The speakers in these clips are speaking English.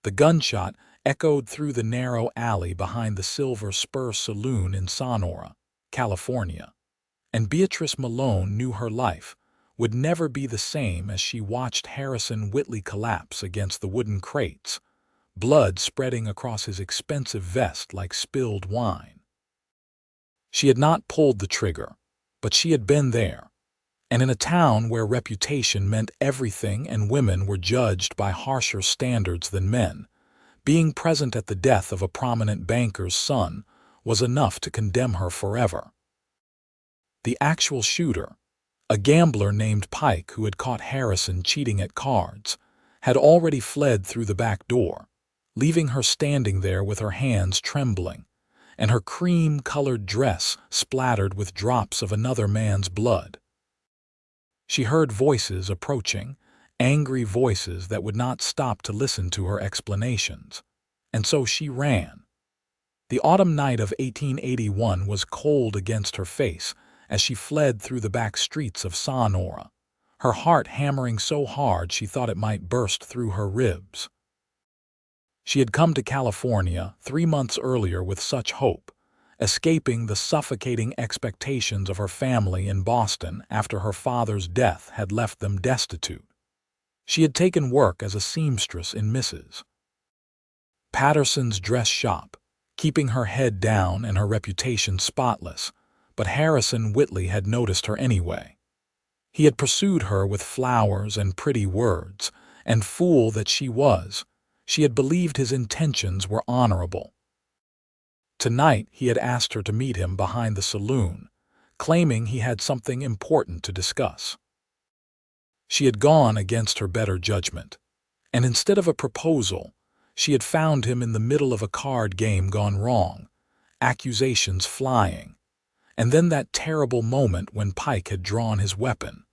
The gunshot echoed through the narrow alley behind the Silver Spur Saloon in Sonora, California, and Beatrice Malone knew her life would never be the same as she watched Harrison Whitley collapse against the wooden crates, blood spreading across his expensive vest like spilled wine. She had not pulled the trigger, but she had been there, and in a town where reputation meant everything and women were judged by harsher standards than men, being present at the death of a prominent banker's son was enough to condemn her forever. The actual shooter, a gambler named Pike who had caught Harrison cheating at cards, had already fled through the back door, leaving her standing there with her hands trembling and her cream-colored dress splattered with drops of another man's blood. She heard voices approaching, angry voices that would not stop to listen to her explanations, and so she ran. The autumn night of 1881 was cold against her face as she fled through the back streets of Sonora, her heart hammering so hard she thought it might burst through her ribs. She had come to California 3 months earlier with such hope, escaping the suffocating expectations of her family in Boston after her father's death had left them destitute. She had taken work as a seamstress in Mrs. Patterson's dress shop, keeping her head down and her reputation spotless, but Harrison Whitley had noticed her anyway. He had pursued her with flowers and pretty words, and fool that she was, she had believed his intentions were honorable. Tonight he had asked her to meet him behind the saloon, claiming he had something important to discuss. She had gone against her better judgment, and instead of a proposal, she had found him in the middle of a card game gone wrong, accusations flying, and then that terrible moment when Pike had drawn his weapon.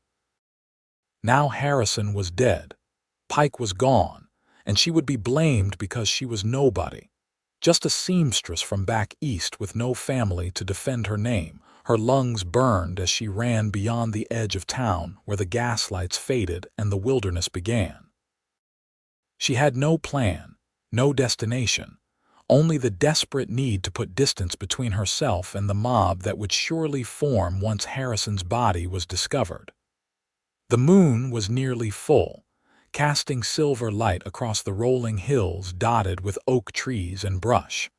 Now Harrison was dead, Pike was gone, and she would be blamed because she was nobody, just a seamstress from back east with no family to defend her name. Her lungs burned as she ran beyond the edge of town where the gaslights faded and the wilderness began. She had no plan, no destination, only the desperate need to put distance between herself and the mob that would surely form once Harrison's body was discovered. The moon was nearly full, casting silver light across the rolling hills dotted with oak trees and brush.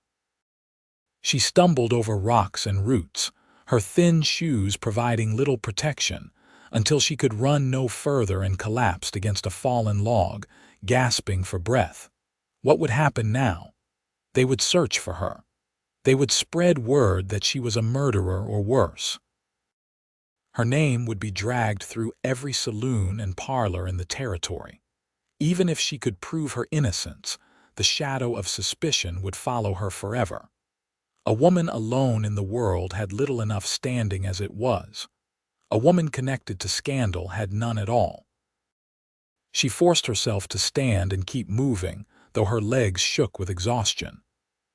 She stumbled over rocks and roots, her thin shoes providing little protection, until she could run no further and collapsed against a fallen log, gasping for breath. What would happen now? They would search for her. They would spread word that she was a murderer or worse. Her name would be dragged through every saloon and parlor in the territory. Even if she could prove her innocence, the shadow of suspicion would follow her forever. A woman alone in the world had little enough standing as it was. A woman connected to scandal had none at all. She forced herself to stand and keep moving, though her legs shook with exhaustion.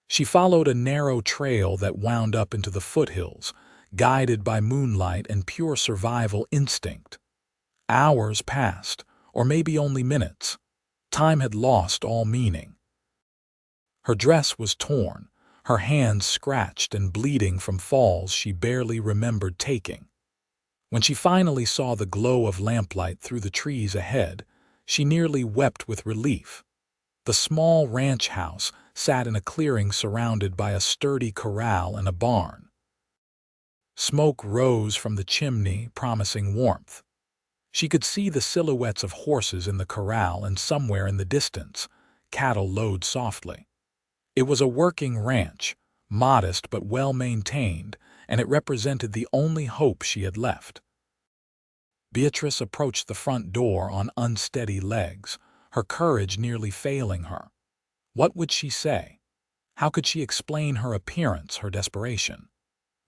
She followed a narrow trail that wound up into the foothills, guided by moonlight and pure survival instinct. Hours passed, or maybe only minutes. Time had lost all meaning. Her dress was torn, her hands scratched and bleeding from falls she barely remembered taking. When she finally saw the glow of lamplight through the trees ahead, she nearly wept with relief. The small ranch house sat in a clearing surrounded by a sturdy corral and a barn. Smoke rose from the chimney, promising warmth. She could see the silhouettes of horses in the corral and somewhere in the distance, cattle lowed softly. It was a working ranch, modest but well-maintained, and it represented the only hope she had left. Beatrice approached the front door on unsteady legs, her courage nearly failing her. What would she say? How could she explain her appearance, her desperation?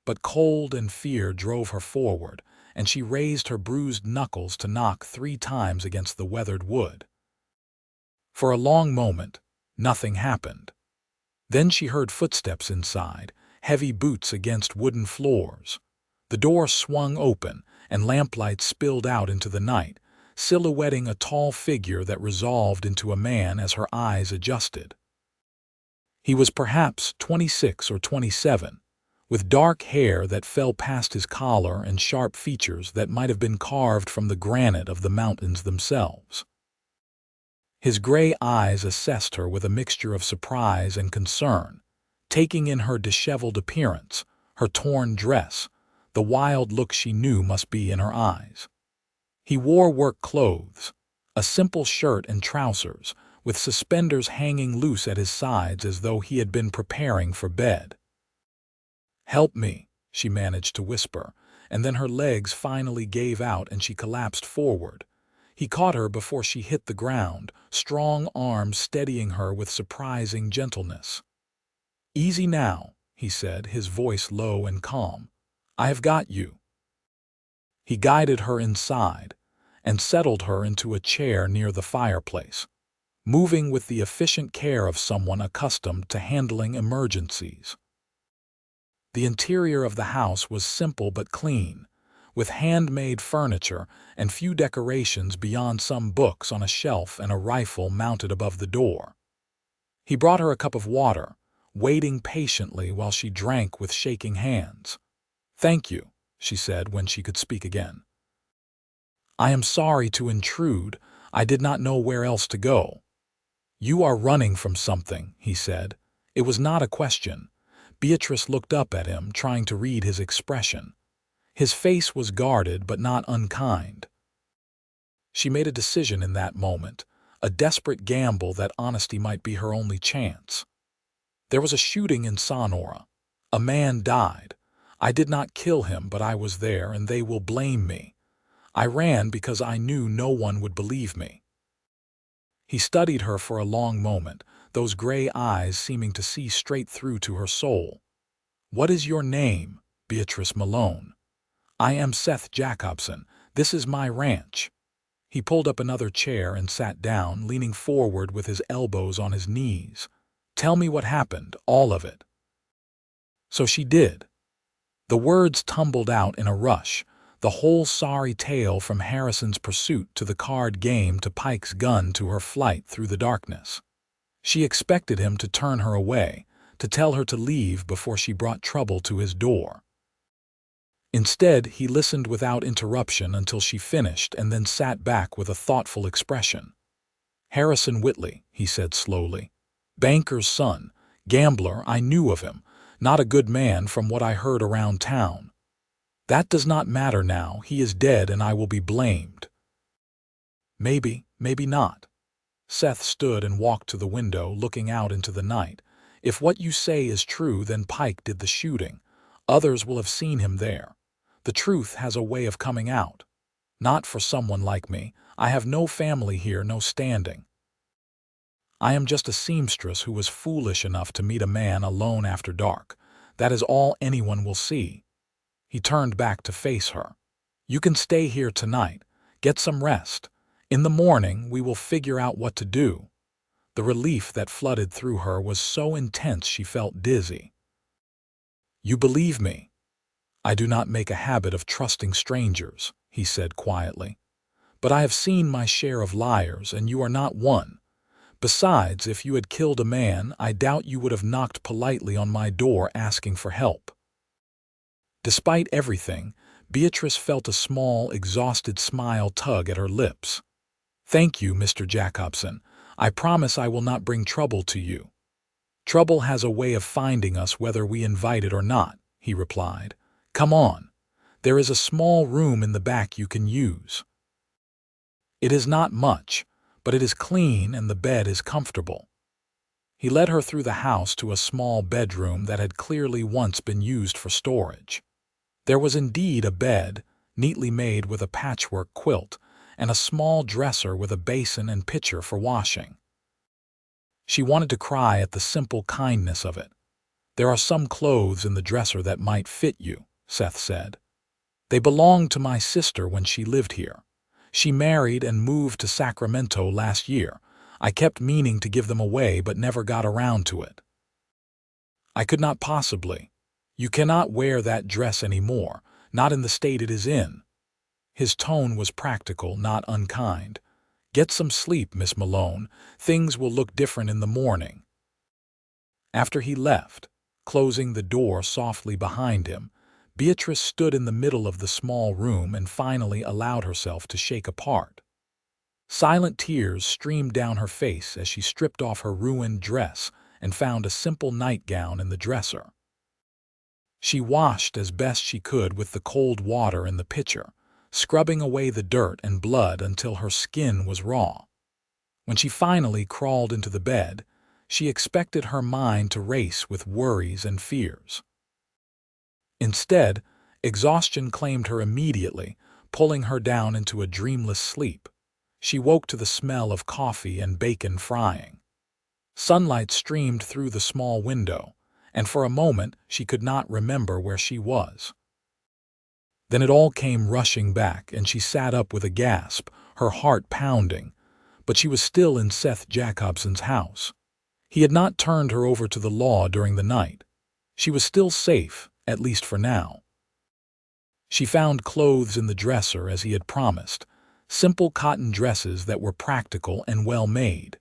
But cold and fear drove her forward, and she raised her bruised knuckles to knock 3 times against the weathered wood. For a long moment, nothing happened. Then she heard footsteps inside, heavy boots against wooden floors. The door swung open, and lamplight spilled out into the night, silhouetting a tall figure that resolved into a man as her eyes adjusted. He was perhaps 26 or 27, with dark hair that fell past his collar and sharp features that might have been carved from the granite of the mountains themselves. His gray eyes assessed her with a mixture of surprise and concern, taking in her disheveled appearance, her torn dress, the wild look she knew must be in her eyes. He wore work clothes, a simple shirt and trousers, with suspenders hanging loose at his sides as though he had been preparing for bed. "Help me," she managed to whisper, and then her legs finally gave out and she collapsed forward. He caught her before she hit the ground, strong arms steadying her with surprising gentleness. "Easy now," he said, his voice low and calm. "I have got you." He guided her inside and settled her into a chair near the fireplace, moving with the efficient care of someone accustomed to handling emergencies. The interior of the house was simple but clean, with handmade furniture and few decorations beyond some books on a shelf and a rifle mounted above the door. He brought her a cup of water, waiting patiently while she drank with shaking hands. "Thank you," she said when she could speak again. "I am sorry to intrude. I did not know where else to go." "You are running from something," he said. It was not a question. Beatrice looked up at him, trying to read his expression. His face was guarded but not unkind. She made a decision in that moment, a desperate gamble that honesty might be her only chance. "There was a shooting in Sonora. A man died. I did not kill him, but I was there, and they will blame me. I ran because I knew no one would believe me." He studied her for a long moment, those gray eyes seeming to see straight through to her soul. "What is your name?" "Beatrice Malone." "I am Seth Jacobson. This is my ranch." He pulled up another chair and sat down, leaning forward with his elbows on his knees. "Tell me what happened, all of it." So she did. The words tumbled out in a rush, the whole sorry tale from Harrison's pursuit to the card game to Pike's gun to her flight through the darkness. She expected him to turn her away, to tell her to leave before she brought trouble to his door. Instead, he listened without interruption until she finished and then sat back with a thoughtful expression. "Harrison Whitley," he said slowly. "Banker's son, gambler, I knew of him, not a good man from what I heard around town. That does not matter now. He is dead and I will be blamed." "Maybe, maybe not." Seth stood and walked to the window, looking out into the night. "If what you say is true, then Pike did the shooting. Others will have seen him there. The truth has a way of coming out. Not for someone like me. I have no family here, no standing. I am just a seamstress who was foolish enough to meet a man alone after dark. That is all anyone will see." He turned back to face her. "You can stay here tonight. Get some rest. In the morning, we will figure out what to do." The relief that flooded through her was so intense she felt dizzy. "You believe me?" "I do not make a habit of trusting strangers," he said quietly. "But I have seen my share of liars, and you are not one. Besides, if you had killed a man, I doubt you would have knocked politely on my door asking for help." Despite everything, Beatrice felt a small, exhausted smile tug at her lips. "Thank you, Mr. Jacobson. I promise I will not bring trouble to you." "Trouble has a way of finding us whether we invite it or not," he replied. "Come on. There is a small room in the back you can use. It is not much, but it is clean and the bed is comfortable." He led her through the house to a small bedroom that had clearly once been used for storage. There was indeed a bed, neatly made with a patchwork quilt, and a small dresser with a basin and pitcher for washing. She wanted to cry at the simple kindness of it. "There are some clothes in the dresser that might fit you," Seth said. "They belonged to my sister when she lived here. She married and moved to Sacramento last year. I kept meaning to give them away but never got around to it." "I could not possibly. You cannot wear that dress anymore, not in the state it is in." His tone was practical, not unkind. "Get some sleep, Miss Malone. Things will look different in the morning." After he left, closing the door softly behind him, Beatrice stood in the middle of the small room and finally allowed herself to shake apart. Silent tears streamed down her face as she stripped off her ruined dress and found a simple nightgown in the dresser. She washed as best she could with the cold water in the pitcher, scrubbing away the dirt and blood until her skin was raw. When she finally crawled into the bed, she expected her mind to race with worries and fears. Instead, exhaustion claimed her immediately, pulling her down into a dreamless sleep. She woke to the smell of coffee and bacon frying. Sunlight streamed through the small window, and for a moment she could not remember where she was. Then it all came rushing back, and she sat up with a gasp, her heart pounding. But she was still in Seth Jacobson's house. He had not turned her over to the law during the night. She was still safe, at least for now. She found clothes in the dresser as he had promised, simple cotton dresses that were practical and well made.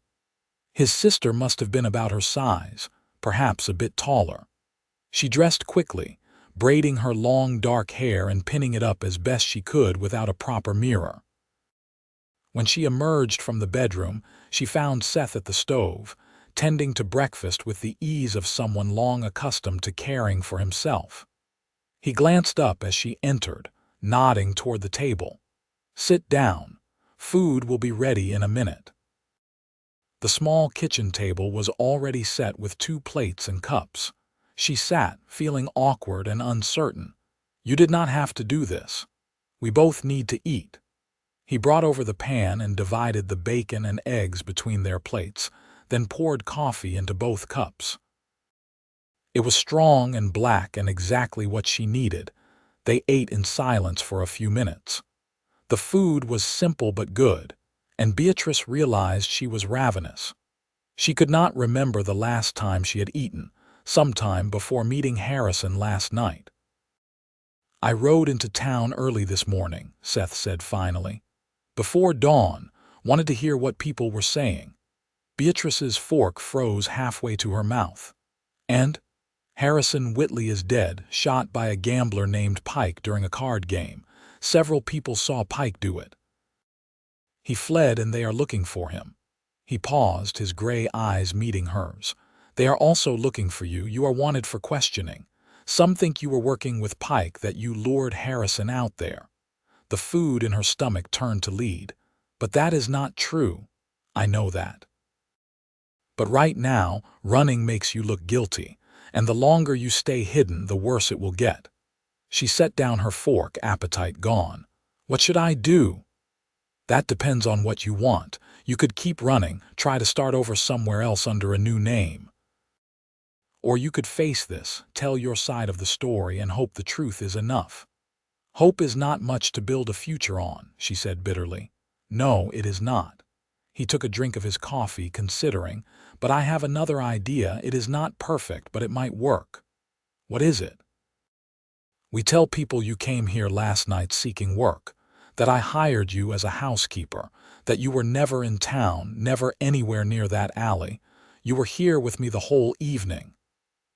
His sister must have been about her size, perhaps a bit taller. She dressed quickly, braiding her long dark hair and pinning it up as best she could without a proper mirror. When she emerged from the bedroom, she found Seth at the stove, tending to breakfast with the ease of someone long accustomed to caring for himself. He glanced up as she entered, nodding toward the table. "Sit down. Food will be ready in a minute." The small kitchen table was already set with 2 plates and cups. She sat, feeling awkward and uncertain. "You did not have to do this. We both need to eat." He brought over the pan and divided the bacon and eggs between their plates, then poured coffee into both cups. It was strong and black and exactly what she needed. They ate in silence for a few minutes. The food was simple but good, and Beatrice realized she was ravenous. She could not remember the last time she had eaten, sometime before meeting Harrison last night. "I rode into town early this morning," Seth said finally. "Before dawn, wanted to hear what people were saying." Beatrice's fork froze halfway to her mouth. "And? Harrison Whitley is dead, shot by a gambler named Pike during a card game. Several people saw Pike do it. He fled and they are looking for him." He paused, his gray eyes meeting hers. "They are also looking for you. You are wanted for questioning. Some think you were working with Pike, that you lured Harrison out there." The food in her stomach turned to lead. "But that is not true. I know that. But right now, running makes you look guilty, and the longer you stay hidden, the worse it will get." She set down her fork, appetite gone. "What should I do?" "That depends on what you want. You could keep running, try to start over somewhere else under a new name. Or you could face this, tell your side of the story, and hope the truth is enough." "Hope is not much to build a future on," she said bitterly. "No, it is not." He took a drink of his coffee, considering. "But I have another idea. It is not perfect, but it might work." "What is it?" "We tell people you came here last night seeking work, that I hired you as a housekeeper, that you were never in town, never anywhere near that alley. You were here with me the whole evening."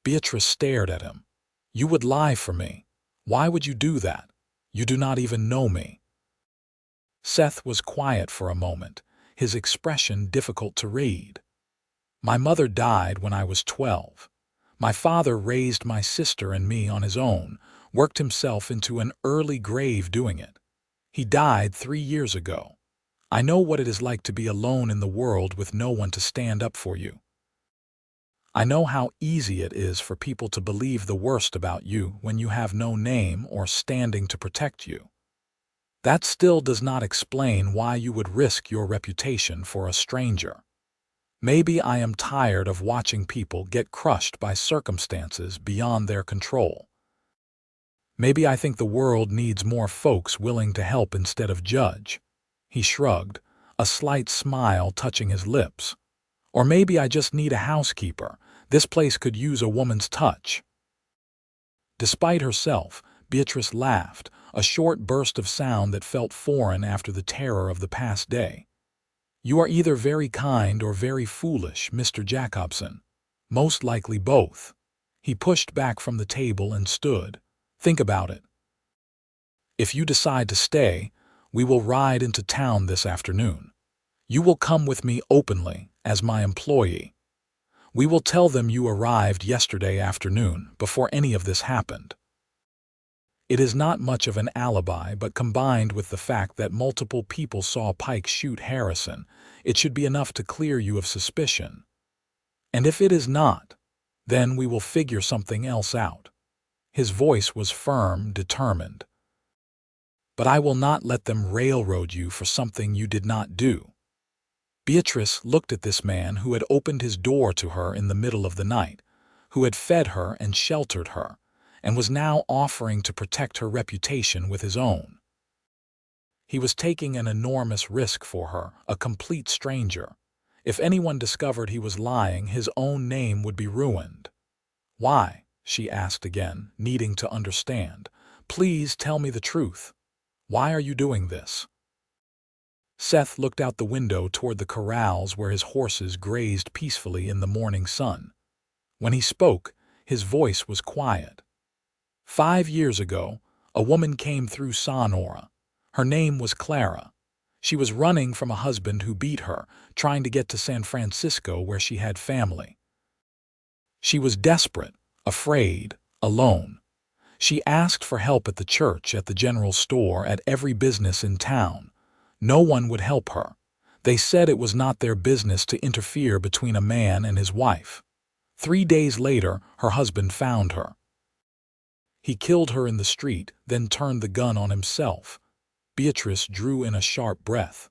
Beatrice stared at him. "You would lie for me. Why would you do that? You do not even know me." Seth was quiet for a moment, his expression difficult to read. "My mother died when I was 12. My father raised my sister and me on his own, worked himself into an early grave doing it. He died 3 years ago. I know what it is like to be alone in the world with no one to stand up for you. I know how easy it is for people to believe the worst about you when you have no name or standing to protect you. That still does not explain why you would risk your reputation for a stranger. Maybe I am tired of watching people get crushed by circumstances beyond their control. Maybe I think the world needs more folks willing to help instead of judge." He shrugged, a slight smile touching his lips. "Or maybe I just need a housekeeper. This place could use a woman's touch." Despite herself, Beatrice laughed, a short burst of sound that felt foreign after the terror of the past day. "You are either very kind or very foolish, Mr. Jacobson. Most likely both." He pushed back from the table and stood. "Think about it. If you decide to stay, we will ride into town this afternoon. You will come with me openly, as my employee. We will tell them you arrived yesterday afternoon, before any of this happened. It is not much of an alibi, but combined with the fact that multiple people saw Pike shoot Harrison, it should be enough to clear you of suspicion. And if it is not, then we will figure something else out." His voice was firm, determined. "But I will not let them railroad you for something you did not do." Beatrice looked at this man who had opened his door to her in the middle of the night, who had fed her and sheltered her, and was now offering to protect her reputation with his own. He was taking an enormous risk for her, a complete stranger. If anyone discovered he was lying, his own name would be ruined. "Why?" she asked again, needing to understand. "Please tell me the truth. Why are you doing this?" Seth looked out the window toward the corrals where his horses grazed peacefully in the morning sun. When he spoke, his voice was quiet. 5 years ago, a woman came through Sonora. Her name was Clara. She was running from a husband who beat her, trying to get to San Francisco where she had family. She was desperate, afraid, alone. She asked for help at the church, at the general store, at every business in town. No one would help her. They said it was not their business to interfere between a man and his wife. 3 days later, her husband found her. He killed her in the street, then turned the gun on himself. Beatrice drew in a sharp breath.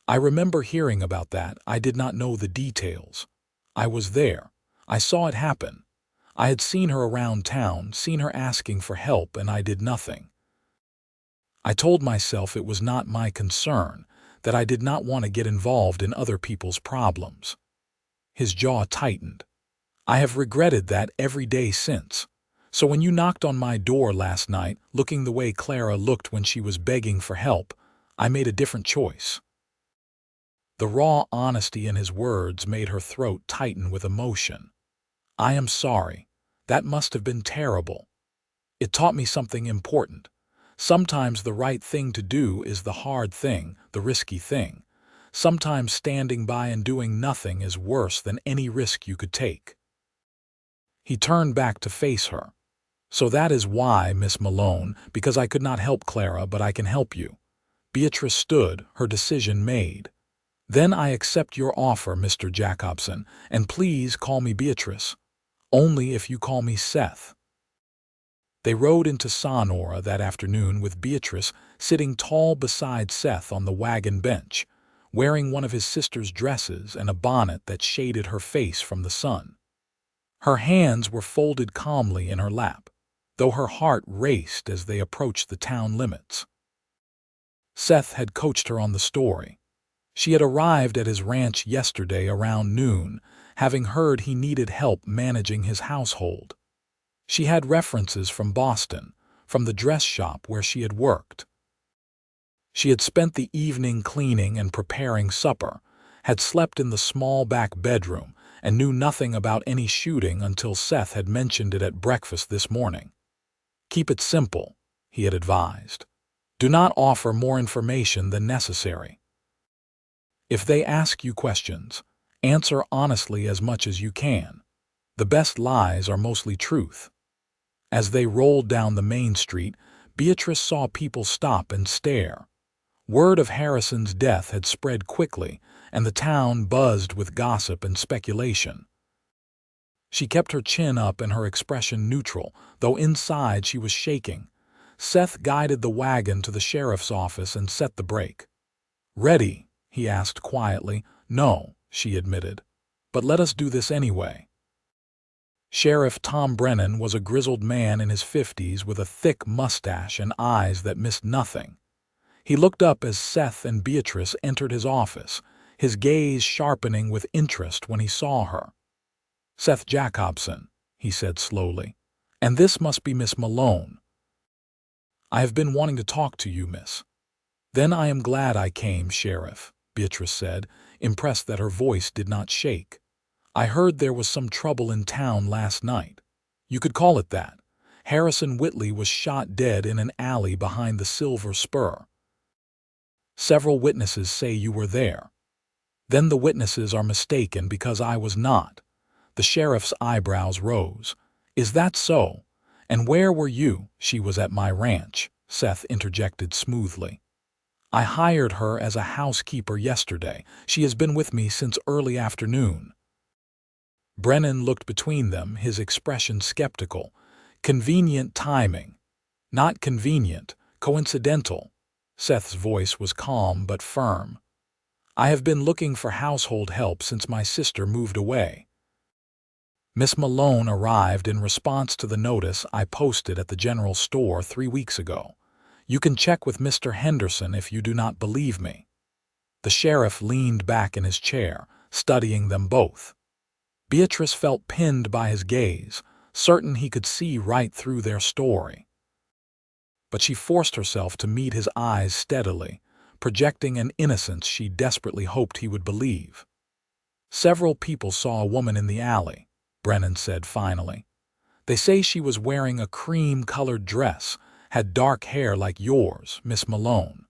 "I remember hearing about that. I did not know the details. I was there. I saw it happen. I had seen her around town, seen her asking for help, and I did nothing. I told myself it was not my concern, that I did not want to get involved in other people's problems." His jaw tightened. "I have regretted that every day since. So when you knocked on my door last night, looking the way Clara looked when she was begging for help, I made a different choice." The raw honesty in his words made her throat tighten with emotion. "I am sorry. That must have been terrible. It taught me something important. Sometimes the right thing to do is the hard thing, the risky thing. Sometimes standing by and doing nothing is worse than any risk you could take." He turned back to face her. "So that is why, Miss Malone, because I could not help Clara, but I can help you." Beatrice stood, her decision made. "Then I accept your offer, Mr. Jacobson, and please call me Beatrice. Only if you call me Seth." They rode into Sonora that afternoon with Beatrice sitting tall beside Seth on the wagon bench, wearing one of his sister's dresses and a bonnet that shaded her face from the sun. Her hands were folded calmly in her lap, though her heart raced as they approached the town limits. Seth had coached her on the story. She had arrived at his ranch yesterday around noon, having heard he needed help managing his household. She had references from Boston, from the dress shop where she had worked. She had spent the evening cleaning and preparing supper, had slept in the small back bedroom, and knew nothing about any shooting until Seth had mentioned it at breakfast this morning. "Keep it simple," he had advised. "Do not offer more information than necessary. If they ask you questions, answer honestly as much as you can. The best lies are mostly truth." As they rolled down the main street, Beatrice saw people stop and stare. Word of Harrison's death had spread quickly, and the town buzzed with gossip and speculation. She kept her chin up and her expression neutral, though inside she was shaking. Seth guided the wagon to the sheriff's office and set the brake. "Ready?" he asked quietly. "No," she admitted. "But let us do this anyway." Sheriff Tom Brennan was a grizzled man in his 50s with a thick mustache and eyes that missed nothing. He looked up as Seth and Beatrice entered his office, his gaze sharpening with interest when he saw her. "Seth Jacobson," he said slowly. "And this must be Miss Malone." "I have been wanting to talk to you, miss." "Then I am glad I came, Sheriff," Beatrice said, impressed that her voice did not shake. "I heard there was some trouble in town last night. You could call it that. Harrison Whitley was shot dead in an alley behind the Silver Spur. Several witnesses say you were there." "Then the witnesses are mistaken because I was not." The sheriff's eyebrows rose. "Is that so? And where were you?" "She was at my ranch," Seth interjected smoothly. "I hired her as a housekeeper yesterday. She has been with me since early afternoon." Brennan looked between them, his expression skeptical. "Convenient timing." "Not convenient, coincidental." Seth's voice was calm but firm. "I have been looking for household help since my sister moved away. Miss Malone arrived in response to the notice I posted at the general store 3 weeks ago. You can check with Mr. Henderson if you do not believe me." The sheriff leaned back in his chair, studying them both. Beatrice felt pinned by his gaze, certain he could see right through their story. But she forced herself to meet his eyes steadily, projecting an innocence she desperately hoped he would believe. "Several people saw a woman in the alley," Brennan said finally. "They say she was wearing a cream-colored dress, had dark hair like yours, Miss Malone."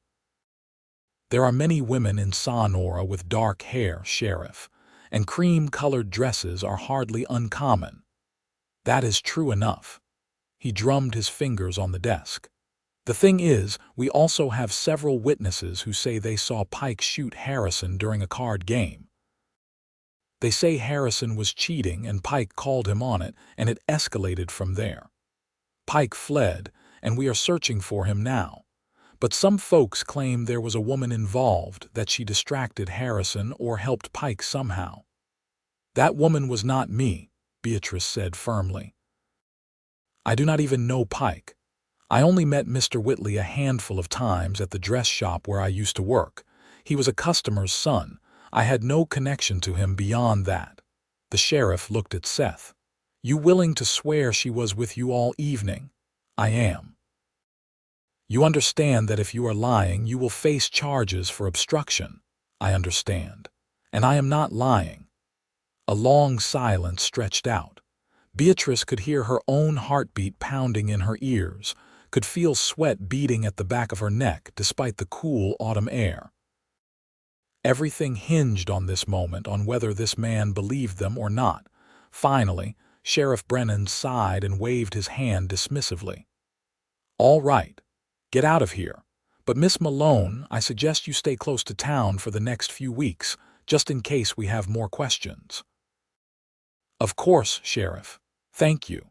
"There are many women in Sonora with dark hair, Sheriff, and cream-colored dresses are hardly uncommon." "That is true enough." He drummed his fingers on the desk. "The thing is, we also have several witnesses who say they saw Pike shoot Harrison during a card game. They say Harrison was cheating and Pike called him on it, and it escalated from there. Pike fled, and we are searching for him now. But some folks claim there was a woman involved, that she distracted Harrison or helped Pike somehow." "That woman was not me," Beatrice said firmly. "I do not even know Pike. I only met Mr. Whitley a handful of times at the dress shop where I used to work. He was a customer's son. I had no connection to him beyond that." The sheriff looked at Seth. "You willing to swear she was with you all evening?" "I am." "You understand that if you are lying, you will face charges for obstruction?" "I understand. And I am not lying." A long silence stretched out. Beatrice could hear her own heartbeat pounding in her ears, could feel sweat beating at the back of her neck despite the cool autumn air. Everything hinged on this moment, on whether this man believed them or not. Finally, Sheriff Brennan sighed and waved his hand dismissively. "All right. Get out of here. But Miss Malone, I suggest you stay close to town for the next few weeks, just in case we have more questions." "Of course, Sheriff. Thank you."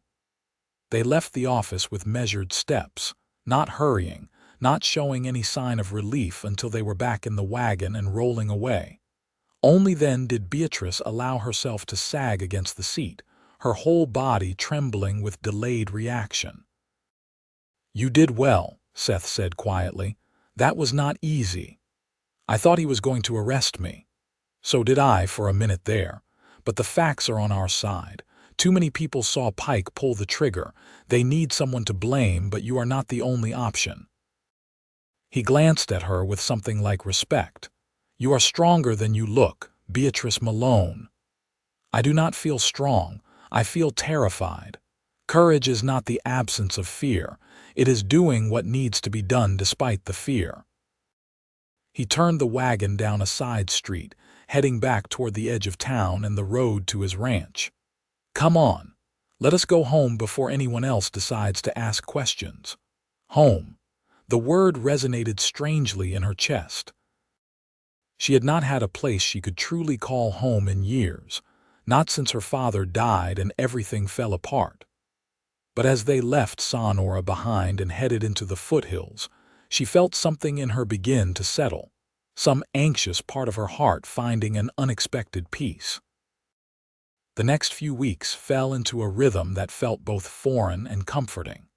They left the office with measured steps, not hurrying, not showing any sign of relief until they were back in the wagon and rolling away. Only then did Beatrice allow herself to sag against the seat, her whole body trembling with delayed reaction. "You did well," Seth said quietly. "That was not easy. I thought he was going to arrest me. So did I for a minute there. But the facts are on our side. Too many people saw Pike pull the trigger. They need someone to blame, but you are not the only option." He glanced at her with something like respect. "You are stronger than you look, Beatrice Malone." "I do not feel strong. I feel terrified. Courage is not the absence of fear. It is doing what needs to be done despite the fear." He turned the wagon down a side street, heading back toward the edge of town and the road to his ranch. "Come on. Let us go home before anyone else decides to ask questions." Home. The word resonated strangely in her chest. She had not had a place she could truly call home in years, not since her father died and everything fell apart. But as they left Sonora behind and headed into the foothills, she felt something in her begin to settle, some anxious part of her heart finding an unexpected peace. The next few weeks fell into a rhythm that felt both foreign and comforting.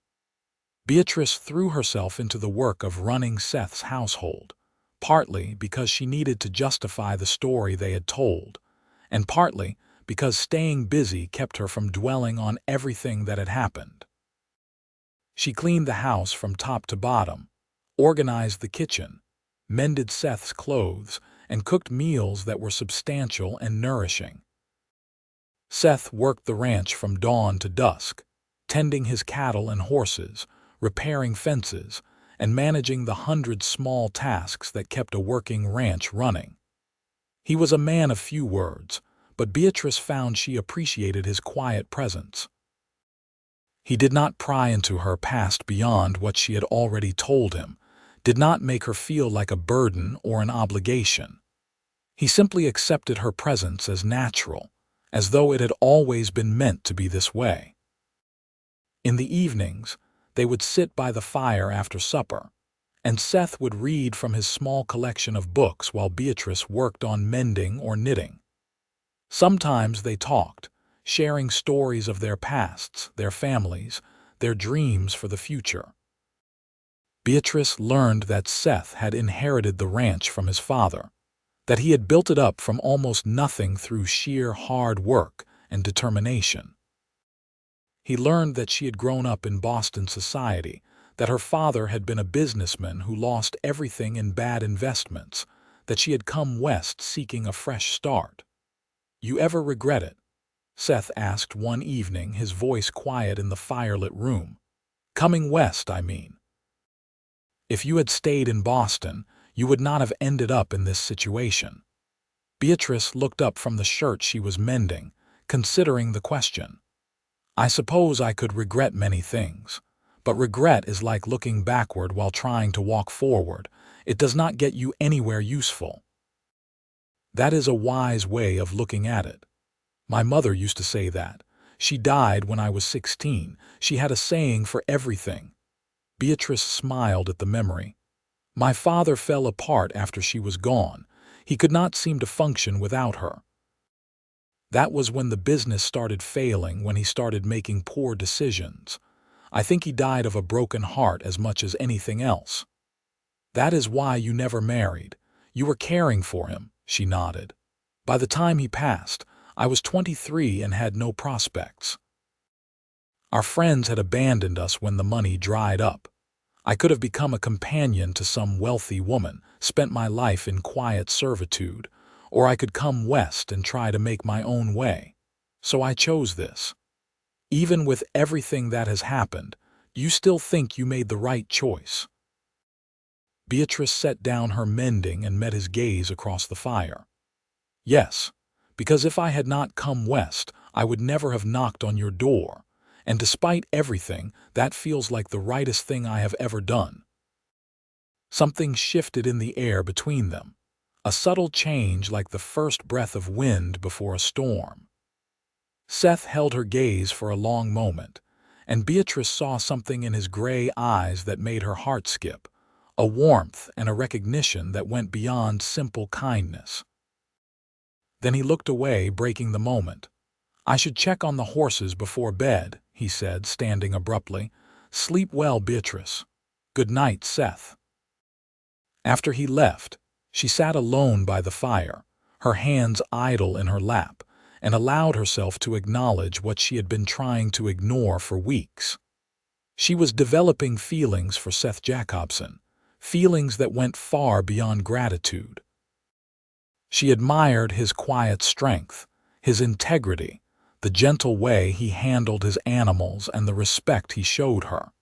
Beatrice threw herself into the work of running Seth's household, partly because she needed to justify the story they had told, and partly because staying busy kept her from dwelling on everything that had happened. She cleaned the house from top to bottom, organized the kitchen, mended Seth's clothes, and cooked meals that were substantial and nourishing. Seth worked the ranch from dawn to dusk, tending his cattle and horses, repairing fences, and managing the 100 small tasks that kept a working ranch running. He was a man of few words, but Beatrice found she appreciated his quiet presence. He did not pry into her past beyond what she had already told him, did not make her feel like a burden or an obligation. He simply accepted her presence as natural, as though it had always been meant to be this way. In the evenings, they would sit by the fire after supper, and Seth would read from his small collection of books while Beatrice worked on mending or knitting. Sometimes they talked, sharing stories of their pasts, their families, their dreams for the future. Beatrice learned that Seth had inherited the ranch from his father, that he had built it up from almost nothing through sheer hard work and determination. He learned that she had grown up in Boston society, that her father had been a businessman who lost everything in bad investments, that she had come west seeking a fresh start. "You ever regret it?" Seth asked one evening, his voice quiet in the firelit room. "Coming west, I mean. If you had stayed in Boston, you would not have ended up in this situation." Beatrice looked up from the shirt she was mending, considering the question. "I suppose I could regret many things, but regret is like looking backward while trying to walk forward. It does not get you anywhere useful." "That is a wise way of looking at it. My mother used to say that. She died when I was 16. She had a saying for everything." Beatrice smiled at the memory. "My father fell apart after she was gone. He could not seem to function without her. That was when the business started failing, when he started making poor decisions. I think he died of a broken heart as much as anything else." "That is why you never married. You were caring for him," she nodded. "By the time he passed, I was 23 and had no prospects. Our friends had abandoned us when the money dried up. I could have become a companion to some wealthy woman, spent my life in quiet servitude, or I could come west and try to make my own way. So I chose this. Even with everything that has happened, do you still think you made the right choice?" Beatrice set down her mending and met his gaze across the fire. "Yes, because if I had not come west, I would never have knocked on your door, and despite everything, that feels like the rightest thing I have ever done." Something shifted in the air between them, a subtle change like the first breath of wind before a storm. Seth held her gaze for a long moment, and Beatrice saw something in his gray eyes that made her heart skip, a warmth and a recognition that went beyond simple kindness. Then he looked away, breaking the moment. "I should check on the horses before bed," he said, standing abruptly. "Sleep well, Beatrice. Good night, Seth." After he left, she sat alone by the fire, her hands idle in her lap, and allowed herself to acknowledge what she had been trying to ignore for weeks. She was developing feelings for Seth Jacobson, feelings that went far beyond gratitude. She admired his quiet strength, his integrity, the gentle way he handled his animals, and the respect he showed her.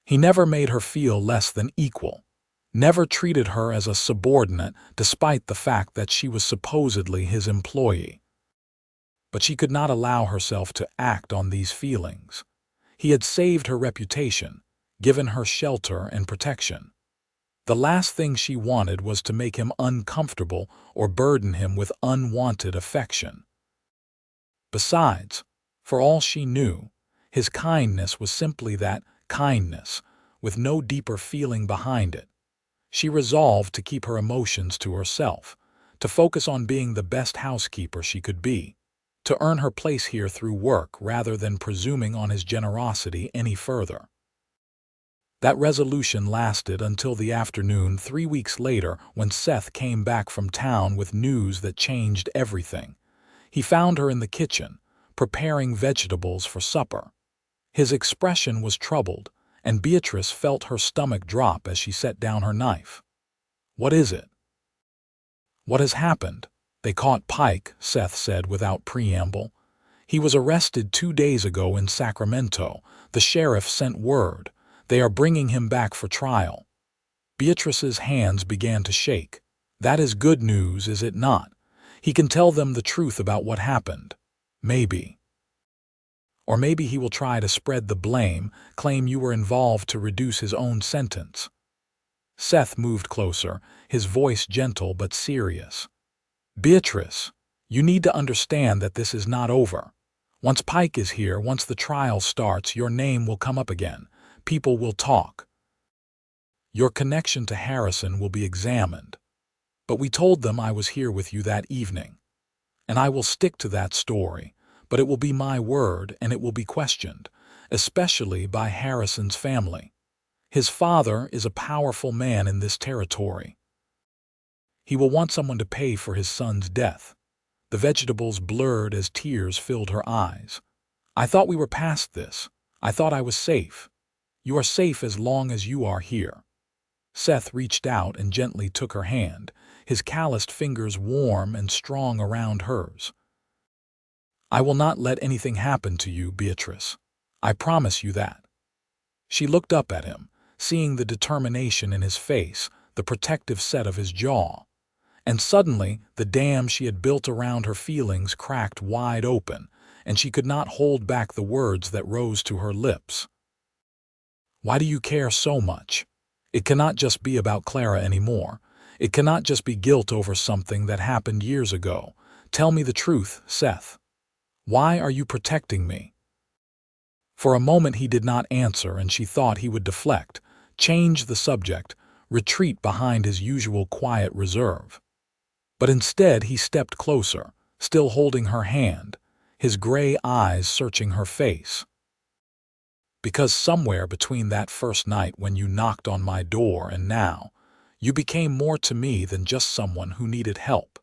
He never made her feel less than equal, never treated her as a subordinate despite the fact that she was supposedly his employee. But she could not allow herself to act on these feelings. He had saved her reputation, given her shelter and protection. The last thing she wanted was to make him uncomfortable or burden him with unwanted affection. Besides, for all she knew, his kindness was simply that, kindness, with no deeper feeling behind it. She resolved to keep her emotions to herself, to focus on being the best housekeeper she could be, to earn her place here through work rather than presuming on his generosity any further. That resolution lasted until the afternoon 3 weeks later, when Seth came back from town with news that changed everything. He found her in the kitchen, preparing vegetables for supper. His expression was troubled, and Beatrice felt her stomach drop as she set down her knife. "What is it?" "What has happened?" "They caught Pike," Seth said without preamble. "He was arrested 2 days ago in Sacramento. The sheriff sent word. They are bringing him back for trial." Beatrice's hands began to shake. "That is good news, is it not? He can tell them the truth about what happened. Maybe. Or maybe he will try to spread the blame, claim you were involved to reduce his own sentence." Seth moved closer, his voice gentle but serious. "Beatrice, you need to understand that this is not over. Once Pike is here, once the trial starts, your name will come up again. People will talk. Your connection to Harrison will be examined. But we told them I was here with you that evening. And I will stick to that story, but it will be my word and it will be questioned, especially by Harrison's family. His father is a powerful man in this territory. He will want someone to pay for his son's death." The vegetables blurred as tears filled her eyes. "I thought we were past this. I thought I was safe." "You are safe as long as you are here." Seth reached out and gently took her hand, his calloused fingers warm and strong around hers. "I will not let anything happen to you, Beatrice. I promise you that." She looked up at him, seeing the determination in his face, the protective set of his jaw. And suddenly, the dam she had built around her feelings cracked wide open, and she could not hold back the words that rose to her lips. "Why do you care so much? It cannot just be about Clara anymore. It cannot just be guilt over something that happened years ago. Tell me the truth, Seth. Why are you protecting me?" For a moment he did not answer, and she thought he would deflect, change the subject, retreat behind his usual quiet reserve. But instead he stepped closer, still holding her hand, his gray eyes searching her face. "Because somewhere between that first night when you knocked on my door and now, you became more to me than just someone who needed help.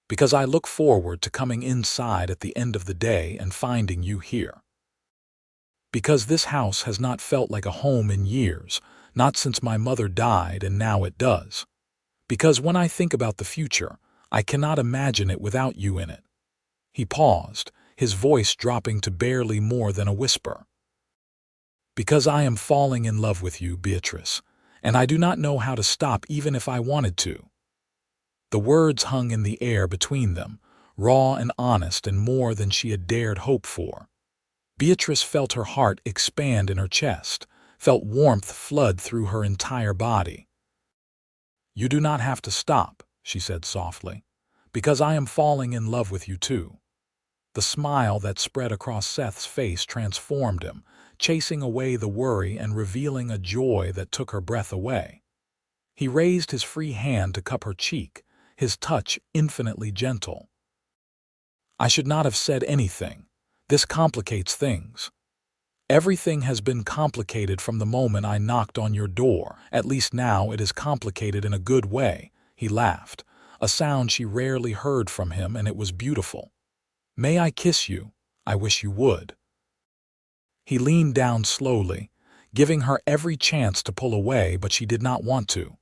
Because I look forward to coming inside at the end of the day and finding you here. Because this house has not felt like a home in years, not since my mother died, and now it does. Because when I think about the future, I cannot imagine it without you in it." He paused, his voice dropping to barely more than a whisper. "Because I am falling in love with you, Beatrice, and I do not know how to stop even if I wanted to." The words hung in the air between them, raw and honest and more than she had dared hope for. Beatrice felt her heart expand in her chest, felt warmth flood through her entire body. "You do not have to stop," she said softly, "because I am falling in love with you too." The smile that spread across Seth's face transformed him, chasing away the worry and revealing a joy that took her breath away. He raised his free hand to cup her cheek, his touch infinitely gentle. "I should not have said anything. This complicates things. Everything has been complicated from the moment I knocked on your door. At least now it is complicated in a good way." He laughed, a sound she rarely heard from him, and it was beautiful. "May I kiss you? I wish you would." He leaned down slowly, giving her every chance to pull away, but she did not want to.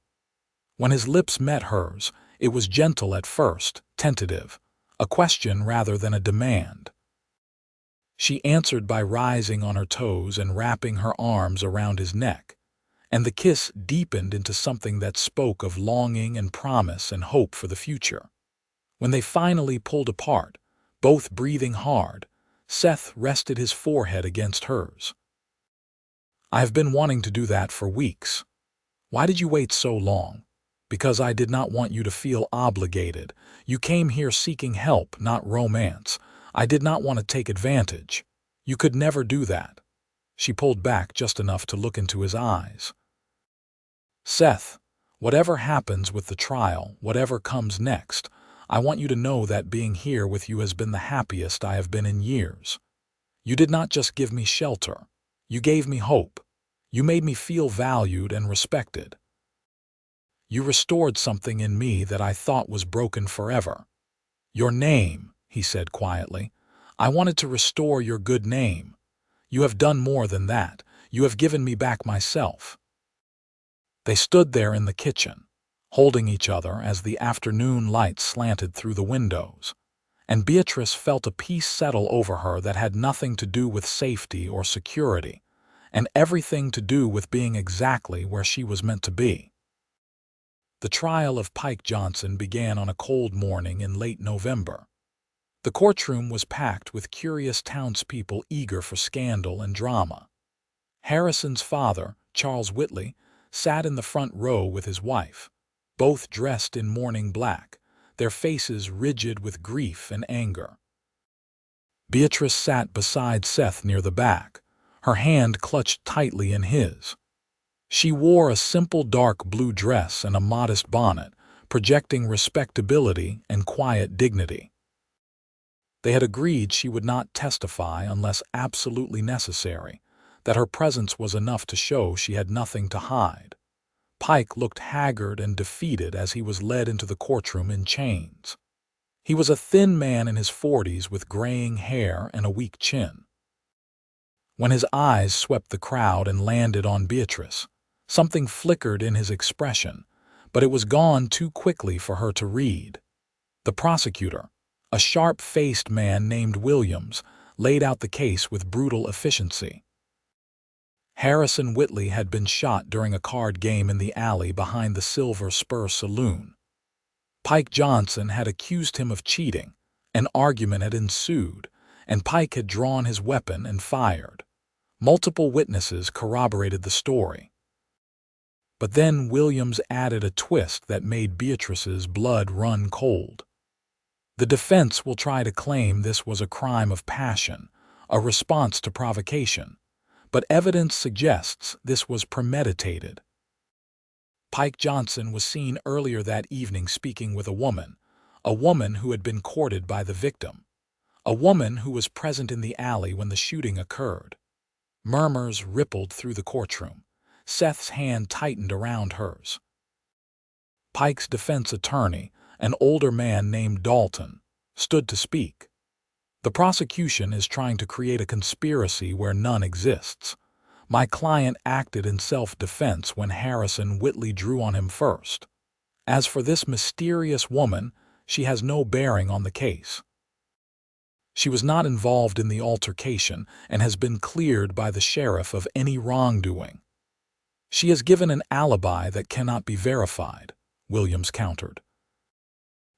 When his lips met hers, it was gentle at first, tentative, a question rather than a demand. She answered by rising on her toes and wrapping her arms around his neck, and the kiss deepened into something that spoke of longing and promise and hope for the future. When they finally pulled apart, both breathing hard, Seth rested his forehead against hers. "I have been wanting to do that for weeks. Why did you wait so long?" "Because I did not want you to feel obligated. You came here seeking help, not romance. I did not want to take advantage. You could never do that." She pulled back just enough to look into his eyes. "Seth, whatever happens with the trial, whatever comes next, I want you to know that being here with you has been the happiest I have been in years. You did not just give me shelter. You gave me hope. You made me feel valued and respected. You restored something in me that I thought was broken forever. Your name," he said quietly. "I wanted to restore your good name. You have done more than that. You have given me back myself." They stood there in the kitchen, holding each other as the afternoon light slanted through the windows, and Beatrice felt a peace settle over her that had nothing to do with safety or security, and everything to do with being exactly where she was meant to be. The trial of Pike Johnson began on a cold morning in late November. The courtroom was packed with curious townspeople eager for scandal and drama. Harrison's father, Charles Whitley, sat in the front row with his wife, both dressed in mourning black, their faces rigid with grief and anger. Beatrice sat beside Seth near the back, her hand clutched tightly in his. She wore a simple dark blue dress and a modest bonnet, projecting respectability and quiet dignity. They had agreed she would not testify unless absolutely necessary, that her presence was enough to show she had nothing to hide. Pike looked haggard and defeated as he was led into the courtroom in chains. He was a thin man in his 40s with graying hair and a weak chin. When his eyes swept the crowd and landed on Beatrice, something flickered in his expression, but it was gone too quickly for her to read. The prosecutor, a sharp-faced man named Williams, laid out the case with brutal efficiency. Harrison Whitley had been shot during a card game in the alley behind the Silver Spur Saloon. Pike Johnson had accused him of cheating, an argument had ensued, and Pike had drawn his weapon and fired. Multiple witnesses corroborated the story. But then Williams added a twist that made Beatrice's blood run cold. The defense will try to claim this was a crime of passion, a response to provocation, but evidence suggests this was premeditated. Pike Johnson was seen earlier that evening speaking with a woman who had been courted by the victim, a woman who was present in the alley when the shooting occurred. Murmurs rippled through the courtroom. Seth's hand tightened around hers. Pike's defense attorney, an older man named Dalton, stood to speak. The prosecution is trying to create a conspiracy where none exists. My client acted in self-defense when Harrison Whitley drew on him first. As for this mysterious woman, she has no bearing on the case. She was not involved in the altercation and has been cleared by the sheriff of any wrongdoing. She has given an alibi that cannot be verified, Williams countered.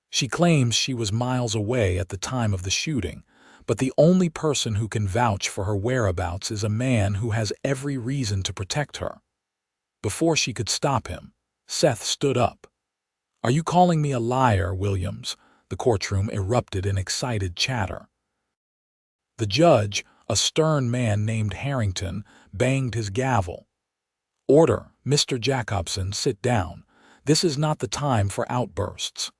She claims she was miles away at the time of the shooting, but the only person who can vouch for her whereabouts is a man who has every reason to protect her. Before she could stop him, Seth stood up. "Are you calling me a liar, Williams?" The courtroom erupted in excited chatter. The judge, a stern man named Harrington, banged his gavel. "Order, Mr. Jacobson, sit down. This is not the time for outbursts."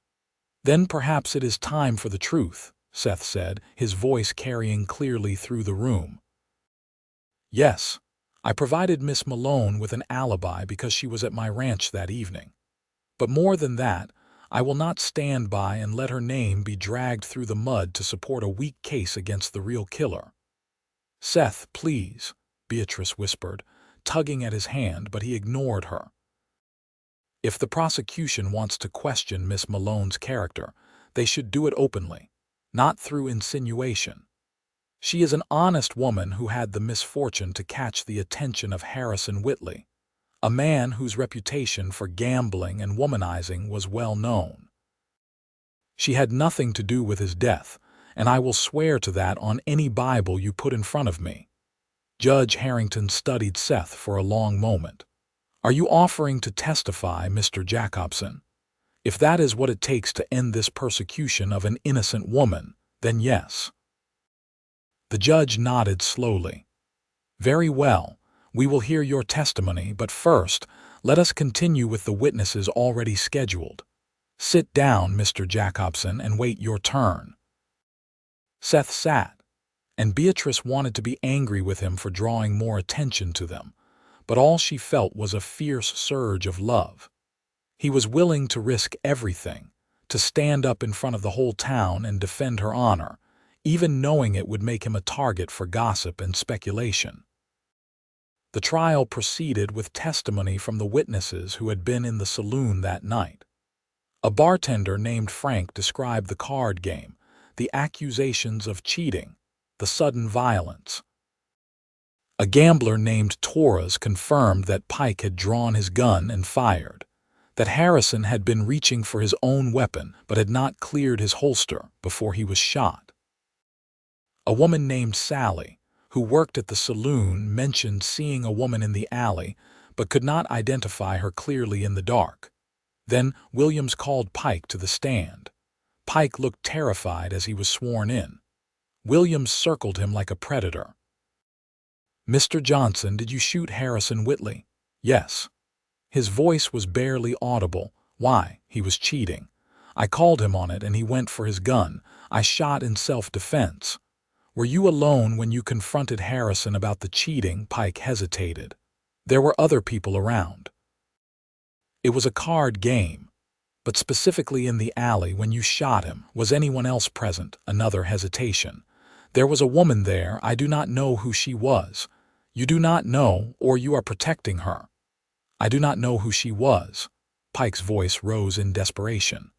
"Then perhaps it is time for the truth," Seth said, his voice carrying clearly through the room. "Yes, I provided Miss Malone with an alibi because she was at my ranch that evening. But more than that, I will not stand by and let her name be dragged through the mud to support a weak case against the real killer." "Seth, please," Beatrice whispered, tugging at his hand, but he ignored her. "If the prosecution wants to question Miss Malone's character, they should do it openly, not through insinuation. She is an honest woman who had the misfortune to catch the attention of Harrison Whitley, a man whose reputation for gambling and womanizing was well known. She had nothing to do with his death, and I will swear to that on any Bible you put in front of me." Judge Harrington studied Seth for a long moment. "Are you offering to testify, Mr. Jacobson? If that is what it takes to end this persecution of an innocent woman, then yes." The judge nodded slowly. "Very well, we will hear your testimony, but first, let us continue with the witnesses already scheduled. Sit down, Mr. Jacobson, and wait your turn." Seth sat, and Beatrice wanted to be angry with him for drawing more attention to them, but all she felt was a fierce surge of love. He was willing to risk everything, to stand up in front of the whole town and defend her honor, even knowing it would make him a target for gossip and speculation. The trial proceeded with testimony from the witnesses who had been in the saloon that night. A bartender named Frank described the card game, the accusations of cheating, the sudden violence. A gambler named Torres confirmed that Pike had drawn his gun and fired, that Harrison had been reaching for his own weapon but had not cleared his holster before he was shot. A woman named Sally, who worked at the saloon, mentioned seeing a woman in the alley but could not identify her clearly in the dark. Then Williams called Pike to the stand. Pike looked terrified as he was sworn in. Williams circled him like a predator. "Mr. Johnson, did you shoot Harrison Whitley?" "Yes." His voice was barely audible. "Why? He was cheating. I called him on it and he went for his gun. I shot in self-defense." "Were you alone when you confronted Harrison about the cheating?" Pike hesitated. "There were other people around." "It was a card game. But specifically in the alley when you shot him, was anyone else present?" Another hesitation. "There was a woman there. I do not know who she was." "You do not know, or you are protecting her?" "I do not know who she was." Pike's voice rose in desperation.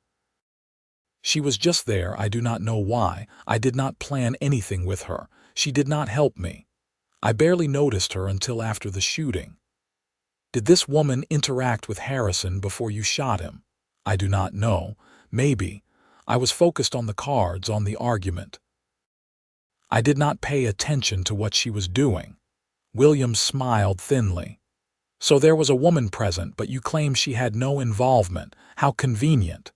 "She was just there. I do not know why. I did not plan anything with her. She did not help me. I barely noticed her until after the shooting." "Did this woman interact with Harrison before you shot him?" "I do not know. Maybe. I was focused on the cards, on the argument. I did not pay attention to what she was doing." Williams smiled thinly. "So there was a woman present, but you claim she had no involvement. How convenient."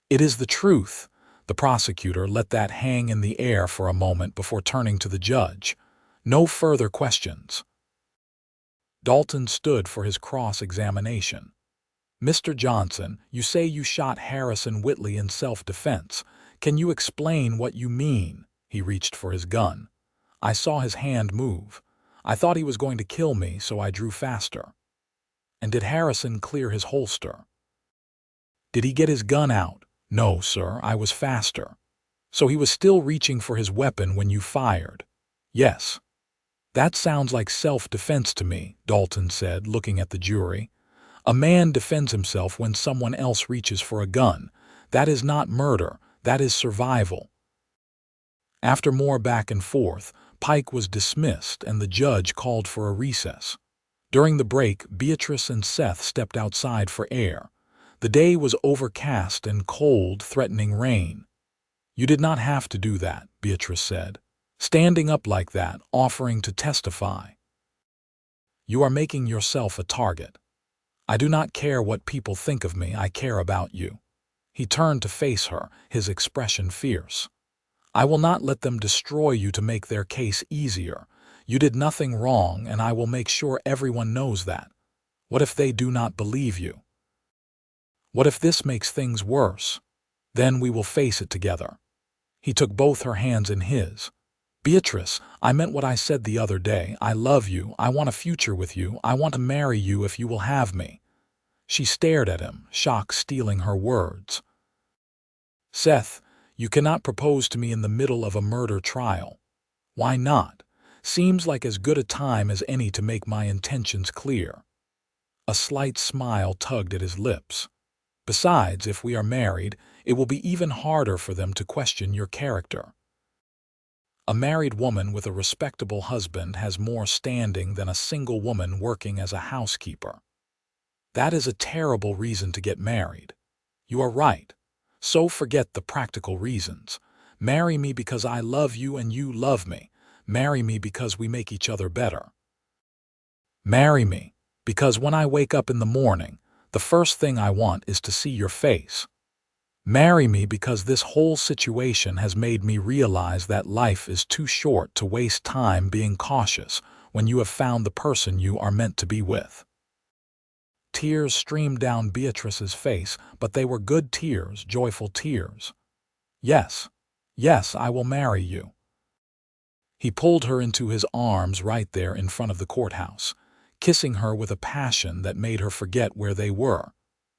"It is the truth." The prosecutor let that hang in the air for a moment before turning to the judge. "No further questions." Dalton stood for his cross-examination. "Mr. Johnson, you say you shot Harrison Whitley in self-defense. Can you explain what you mean?" He reached for his gun. "I saw his hand move. I thought he was going to kill me, so I drew faster." "And did Harrison clear his holster?" "Did he get his gun out?" "No, sir, I was faster." "So he was still reaching for his weapon when you fired?" "Yes." "That sounds like self-defense to me," Dalton said, looking at the jury. "A man defends himself when someone else reaches for a gun. That is not murder, that is survival." After more back and forth, Pike was dismissed and the judge called for a recess. During the break, Beatrice and Seth stepped outside for air. The day was overcast and cold, threatening rain. "You did not have to do that," Beatrice said. "Standing up like that, offering to testify. You are making yourself a target. I do not care what people think of me, I care about you." He turned to face her, his expression fierce. "I will not let them destroy you to make their case easier. You did nothing wrong, and I will make sure everyone knows that. What if they do not believe you? What if this makes things worse? Then we will face it together." He took both her hands in his. "Beatrice, I meant what I said the other day. I love you. I want a future with you. I want to marry you if you will have me." She stared at him, shock stealing her words. "Seth, you cannot propose to me in the middle of a murder trial." "Why not? Seems like as good a time as any to make my intentions clear." A slight smile tugged at his lips. "Besides, if we are married, it will be even harder for them to question your character. A married woman with a respectable husband has more standing than a single woman working as a housekeeper. That is a terrible reason to get married." "You are right. So forget the practical reasons. Marry me because I love you and you love me. Marry me because we make each other better. Marry me because when I wake up in the morning, the first thing I want is to see your face. Marry me because this whole situation has made me realize that life is too short to waste time being cautious when you have found the person you are meant to be with." Tears streamed down Beatrice's face, but they were good tears, joyful tears. "Yes, yes, I will marry you." He pulled her into his arms right there in front of the courthouse, kissing her with a passion that made her forget where they were.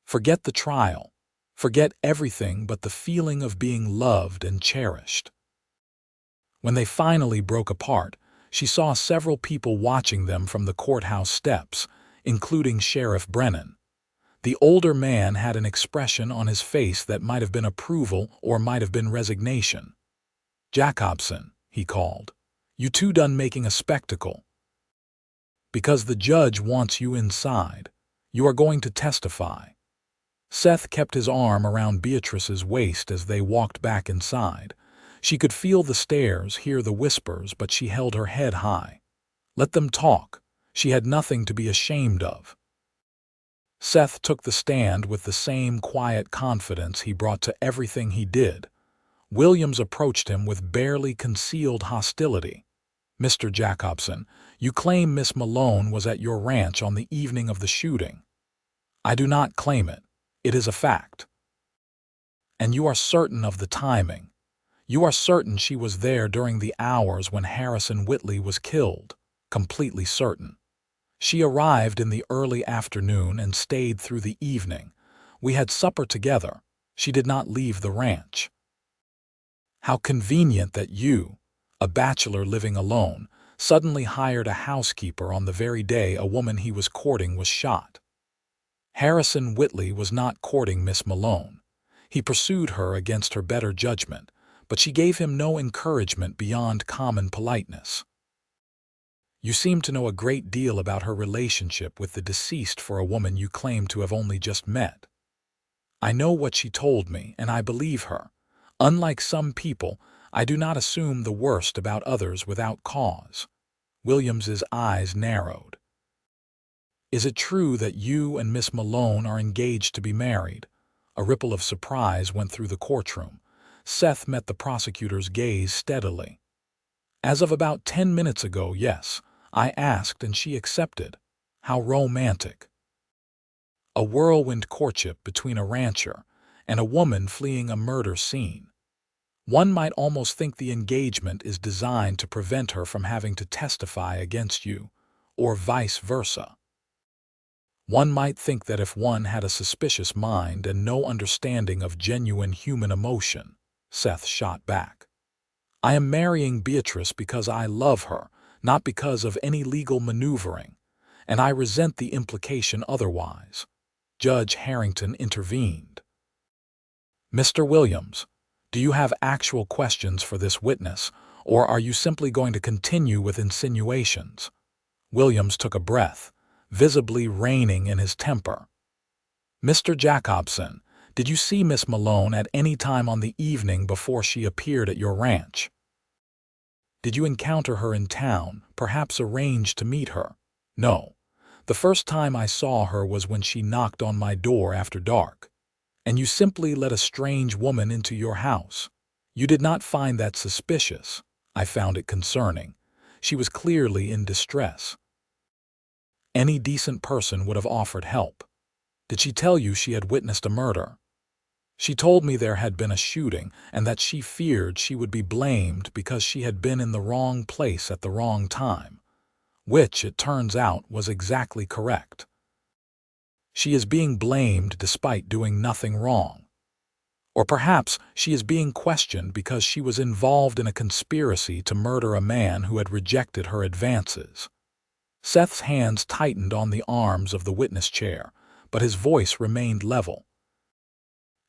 Forget the trial. Forget everything but the feeling of being loved and cherished. When they finally broke apart, She saw several people watching them from the courthouse steps, including Sheriff Brennan. The older man had an expression on his face that might have been approval or might have been resignation. "Jacobson," he called, "you two done making a spectacle. Because the judge wants you inside. You are going to testify." Seth kept his arm around Beatrice's waist as they walked back inside. She could feel the stares, hear the whispers, but she held her head high. Let them talk. She had nothing to be ashamed of. Seth took the stand with the same quiet confidence he brought to everything he did. Williams approached him with barely concealed hostility. "Mr. Jacobson, you claim Miss Malone was at your ranch on the evening of the shooting." "I do not claim it. It is a fact." "And you are certain of the timing? You are certain she was there during the hours when Harrison Whitley was killed?" "Completely certain. She arrived in the early afternoon and stayed through the evening. We had supper together. She did not leave the ranch." "How convenient that you, a bachelor living alone, suddenly hired a housekeeper on the very day a woman he was courting was shot." Harrison Whitley was not courting Miss Malone. He pursued her against her better judgment, but she gave him no encouragement beyond common politeness. "You seem to know a great deal about her relationship with the deceased for a woman you claim to have only just met." "I know what she told me, and I believe her. Unlike some people, I do not assume the worst about others without cause." Williams's eyes narrowed. "Is it true that you and Miss Malone are engaged to be married?" A ripple of surprise went through the courtroom. Seth met the prosecutor's gaze steadily. "As of about 10 minutes ago, yes. I asked and she accepted." "How romantic." A whirlwind courtship between a rancher and a woman fleeing a murder scene. One might almost think the engagement is designed to prevent her from having to testify against you, or vice versa. One might think that if one had a suspicious mind and no understanding of genuine human emotion. Seth shot back. "I am marrying Beatrice because I love her, not because of any legal maneuvering, and I resent the implication otherwise." Judge Harrington intervened. "Mr. Williams, do you have actual questions for this witness, or are you simply going to continue with insinuations?" Williams took a breath, visibly reining in his temper. "Mr. Jacobson, did you see Miss Malone at any time on the evening before she appeared at your ranch? Did you encounter her in town, perhaps arrange to meet her?" "No. The first time I saw her was when she knocked on my door after dark." "And you simply let a strange woman into your house? You did not find that suspicious?" "I found it concerning. She was clearly in distress. Any decent person would have offered help." "Did she tell you she had witnessed a murder?" "She told me there had been a shooting and that she feared she would be blamed because she had been in the wrong place at the wrong time," which, it turns out, was exactly correct. "She is being blamed despite doing nothing wrong. Or perhaps she is being questioned because she was involved in a conspiracy to murder a man who had rejected her advances." Seth's hands tightened on the arms of the witness chair, but his voice remained level.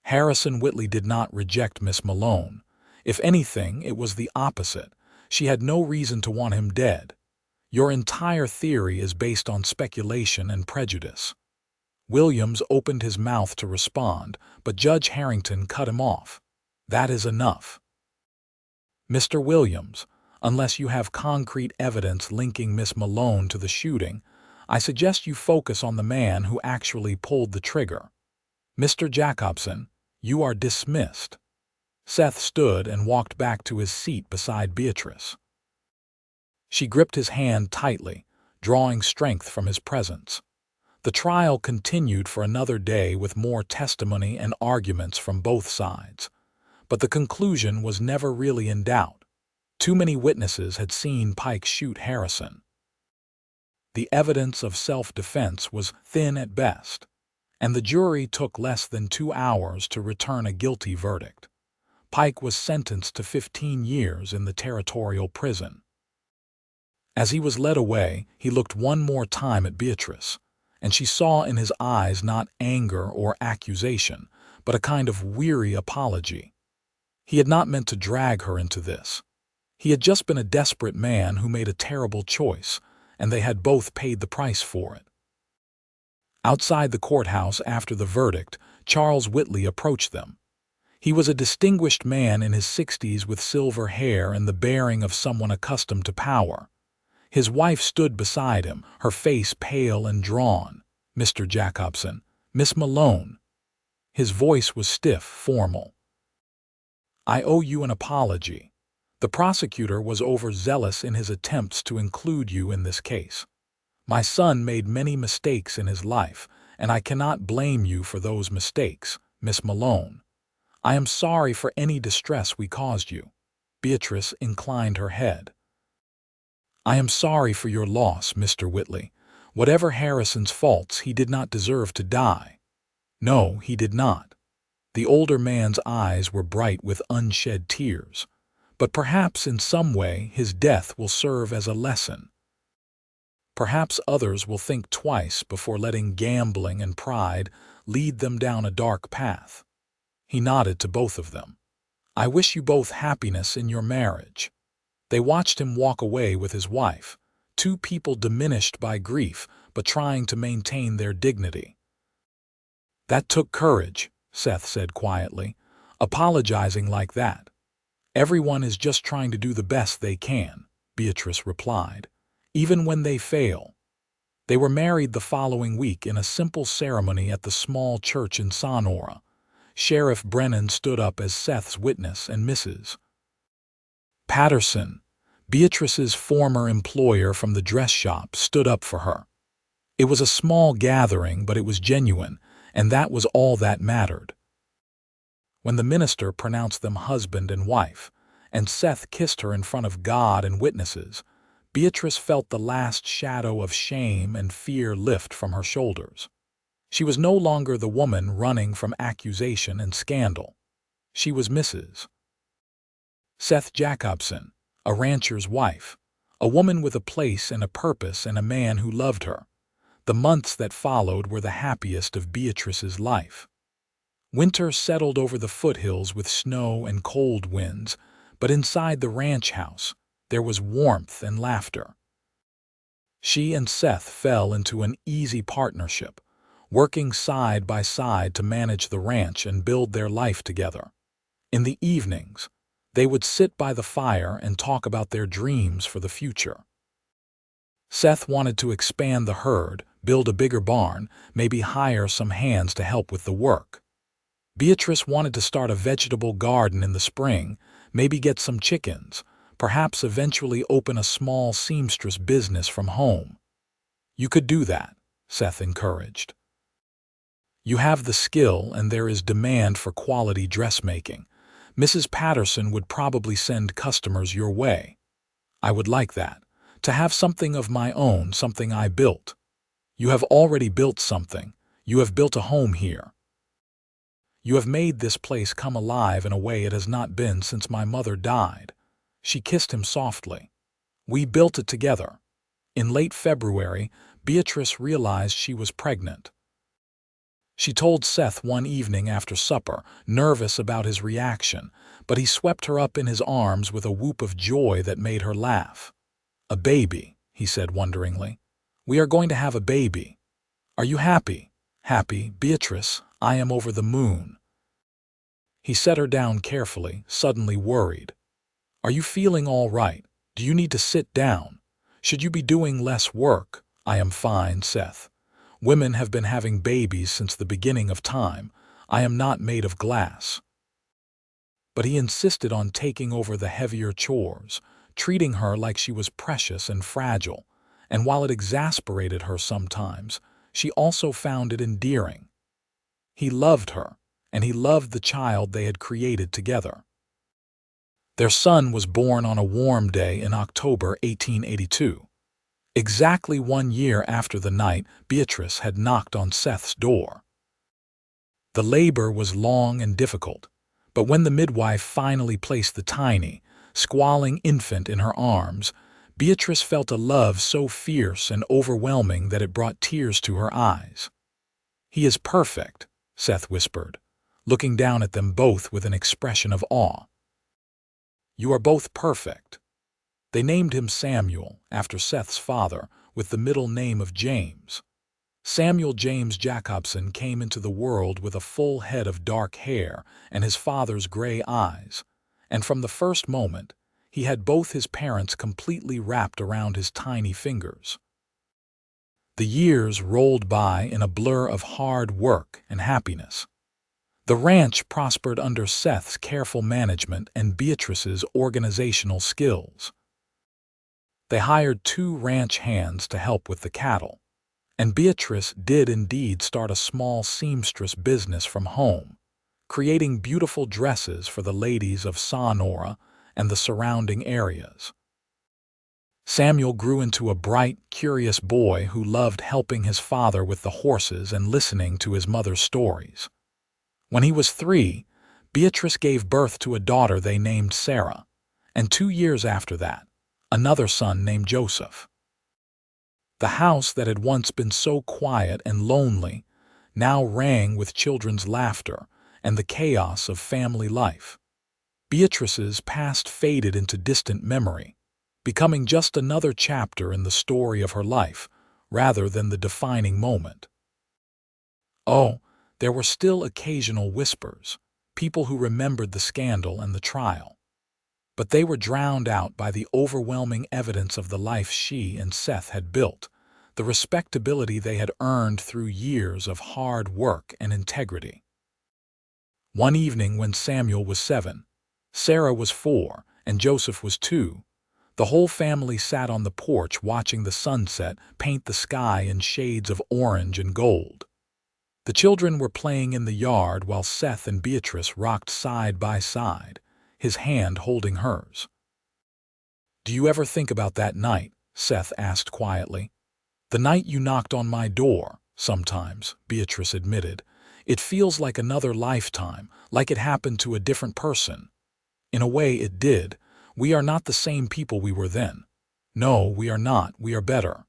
"Harrison Whitley did not reject Miss Malone. If anything, it was the opposite. She had no reason to want him dead. Your entire theory is based on speculation and prejudice." Williams opened his mouth to respond, but Judge Harrington cut him off. "That is enough. Mr. Williams, unless you have concrete evidence linking Miss Malone to the shooting, I suggest you focus on the man who actually pulled the trigger. Mr. Jacobson, you are dismissed." Seth stood and walked back to his seat beside Beatrice. She gripped his hand tightly, drawing strength from his presence. The trial continued for another day with more testimony and arguments from both sides. But the conclusion was never really in doubt. Too many witnesses had seen Pike shoot Harrison. The evidence of self-defense was thin at best, and the jury took less than 2 hours to return a guilty verdict. Pike was sentenced to 15 years in the territorial prison. As he was led away, he looked one more time at Beatrice, and she saw in his eyes not anger or accusation, but a kind of weary apology. He had not meant to drag her into this. He had just been a desperate man who made a terrible choice, and they had both paid the price for it. Outside the courthouse after the verdict, Charles Whitley approached them. He was a distinguished man in his 60s with silver hair and the bearing of someone accustomed to power. His wife stood beside him, her face pale and drawn. "Mr. Jacobson, Miss Malone." His voice was stiff, formal. "I owe you an apology. The prosecutor was overzealous in his attempts to include you in this case. My son made many mistakes in his life, and I cannot blame you for those mistakes, Miss Malone. I am sorry for any distress we caused you." Beatrice inclined her head. "I am sorry for your loss, Mr. Whitley. Whatever Harrison's faults, he did not deserve to die." "No, he did not." The older man's eyes were bright with unshed tears. "But perhaps in some way his death will serve as a lesson. Perhaps others will think twice before letting gambling and pride lead them down a dark path." He nodded to both of them. "I wish you both happiness in your marriage." They watched him walk away with his wife, two people diminished by grief but trying to maintain their dignity. "That took courage," Seth said quietly, "apologizing like that." "Everyone is just trying to do the best they can," Beatrice replied, "even when they fail." They were married the following week in a simple ceremony at the small church in Sonora. Sheriff Brennan stood up as Seth's witness and Mrs. Patterson, Beatrice's former employer from the dress shop, stood up for her. It was a small gathering, but it was genuine, and that was all that mattered. When the minister pronounced them husband and wife, and Seth kissed her in front of God and witnesses, Beatrice felt the last shadow of shame and fear lift from her shoulders. She was no longer the woman running from accusation and scandal. She was Mrs. Seth Jacobson, a rancher's wife, a woman with a place and a purpose and a man who loved her. The months that followed were the happiest of Beatrice's life. Winter settled over the foothills with snow and cold winds, but inside the ranch house there was warmth and laughter. She and Seth fell into an easy partnership, working side by side to manage the ranch and build their life together. In the evenings, they would sit by the fire and talk about their dreams for the future. Seth wanted to expand the herd, build a bigger barn, maybe hire some hands to help with the work. Beatrice wanted to start a vegetable garden in the spring, maybe get some chickens, perhaps eventually open a small seamstress business from home. "You could do that," Seth encouraged. "You have the skill and there is demand for quality dressmaking. Mrs. Patterson would probably send customers your way. I would like that, to have something of my own, something I built." "You have already built something. You have built a home here. You have made this place come alive in a way it has not been since my mother died." She kissed him softly. "We built it together." In late February, Beatrice realized she was pregnant. She told Seth one evening after supper, nervous about his reaction, but he swept her up in his arms with a whoop of joy that made her laugh. "A baby," he said wonderingly. "We are going to have a baby. Are you happy?" "Happy, Beatrice. I am over the moon." He set her down carefully, suddenly worried. "Are you feeling all right? Do you need to sit down? Should you be doing less work?" "I am fine, Seth. Women have been having babies since the beginning of time. I am not made of glass." But he insisted on taking over the heavier chores, treating her like she was precious and fragile, and while it exasperated her sometimes, she also found it endearing. He loved her, and he loved the child they had created together. Their son was born on a warm day in October 1882. Exactly 1 year after the night Beatrice had knocked on Seth's door. The labor was long and difficult, but when the midwife finally placed the tiny, squalling infant in her arms, Beatrice felt a love so fierce and overwhelming that it brought tears to her eyes. "He is perfect," Seth whispered, looking down at them both with an expression of awe. "You are both perfect." They named him Samuel, after Seth's father, with the middle name of James. Samuel James Jacobson came into the world with a full head of dark hair and his father's gray eyes, and from the first moment, he had both his parents completely wrapped around his tiny fingers. The years rolled by in a blur of hard work and happiness. The ranch prospered under Seth's careful management and Beatrice's organizational skills. They hired 2 ranch hands to help with the cattle, and Beatrice did indeed start a small seamstress business from home, creating beautiful dresses for the ladies of Sonora and the surrounding areas. Samuel grew into a bright, curious boy who loved helping his father with the horses and listening to his mother's stories. When he was 3, Beatrice gave birth to a daughter they named Sarah, and 2 years after that, another son named Joseph. The house that had once been so quiet and lonely now rang with children's laughter and the chaos of family life. Beatrice's past faded into distant memory, becoming just another chapter in the story of her life rather than the defining moment. Oh, there were still occasional whispers, people who remembered the scandal and the trial. But they were drowned out by the overwhelming evidence of the life she and Seth had built, the respectability they had earned through years of hard work and integrity. One evening when Samuel was 7, Sarah was 4, and Joseph was 2, the whole family sat on the porch watching the sunset paint the sky in shades of orange and gold. The children were playing in the yard while Seth and Beatrice rocked side by side, his hand holding hers. "Do you ever think about that night?" Seth asked quietly. "The night you knocked on my door." "Sometimes," Beatrice admitted. "It feels like another lifetime, like it happened to a different person." "In a way it did. We are not the same people we were then." "No, we are not. We are better."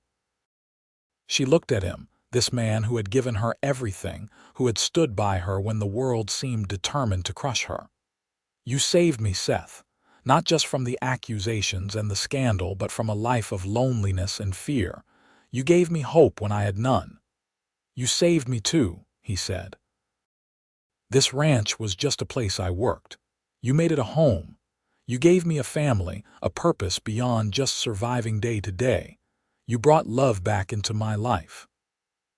She looked at him, this man who had given her everything, who had stood by her when the world seemed determined to crush her. "You saved me, Seth, not just from the accusations and the scandal, but from a life of loneliness and fear. You gave me hope when I had none." "You saved me too," he said. "This ranch was just a place I worked. You made it a home. You gave me a family, a purpose beyond just surviving day to day. You brought love back into my life."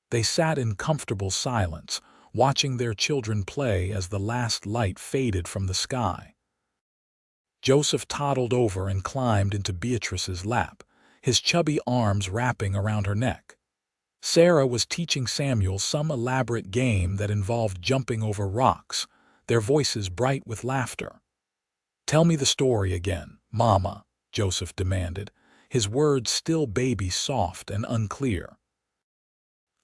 They sat in comfortable silence, watching their children play as the last light faded from the sky. Joseph toddled over and climbed into Beatrice's lap, his chubby arms wrapping around her neck. Sarah was teaching Samuel some elaborate game that involved jumping over rocks, their voices bright with laughter. "Tell me the story again, Mama," Joseph demanded, his words still baby-soft and unclear.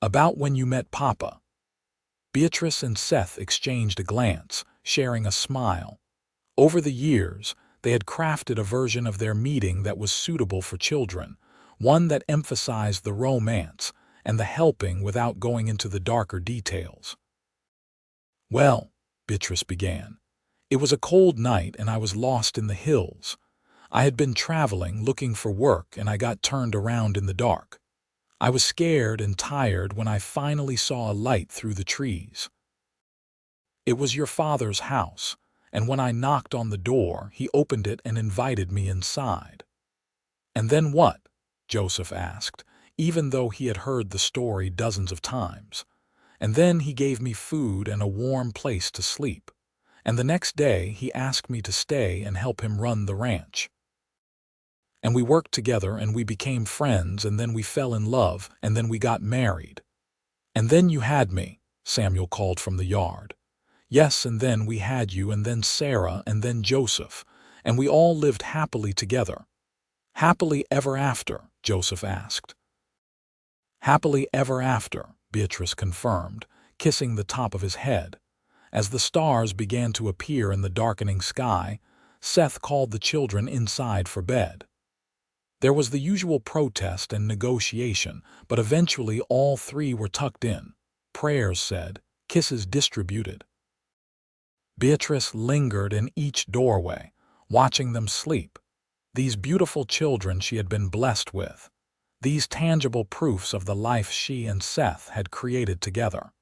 "About when you met Papa." Beatrice and Seth exchanged a glance, sharing a smile. Over the years, they had crafted a version of their meeting that was suitable for children, one that emphasized the romance and the helping without going into the darker details. "Well," Beatrice began, "it was a cold night and I was lost in the hills. I had been traveling, looking for work, and I got turned around in the dark. I was scared and tired when I finally saw a light through the trees. It was your father's house, and when I knocked on the door, he opened it and invited me inside." "And then what?" Joseph asked, even though he had heard the story dozens of times. "And then he gave me food and a warm place to sleep. And the next day he asked me to stay and help him run the ranch. And we worked together and we became friends and then we fell in love and then we got married. And then you had me," Samuel called from the yard. "Yes, and then we had you and then Sarah and then Joseph, and we all lived happily together." "Happily ever after?" Joseph asked. "Happily ever after," Beatrice confirmed, kissing the top of his head. As the stars began to appear in the darkening sky, Seth called the children inside for bed. There was the usual protest and negotiation, but eventually all three were tucked in, prayers said, kisses distributed. Beatrice lingered in each doorway, watching them sleep. These beautiful children she had been blessed with. These tangible proofs of the life she and Seth had created together.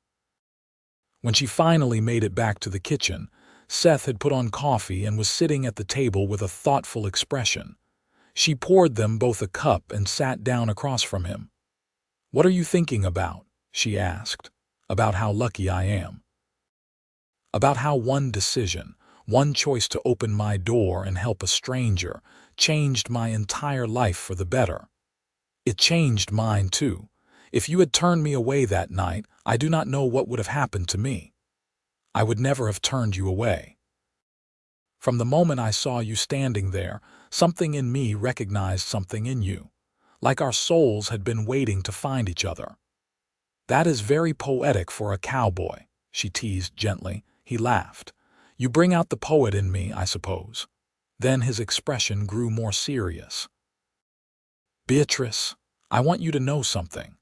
When she finally made it back to the kitchen, Seth had put on coffee and was sitting at the table with a thoughtful expression. She poured them both a cup and sat down across from him. "What are you thinking about?" she asked. "About how lucky I am. About how one decision, one choice to open my door and help a stranger, changed my entire life for the better. It changed mine too. If you had turned me away that night, I do not know what would have happened to me. I would never have turned you away. From the moment I saw you standing there, something in me recognized something in you, like our souls had been waiting to find each other." "That is very poetic for a cowboy," she teased gently. He laughed. "You bring out the poet in me, I suppose." Then his expression grew more serious. "Beatrice, I want you to know something.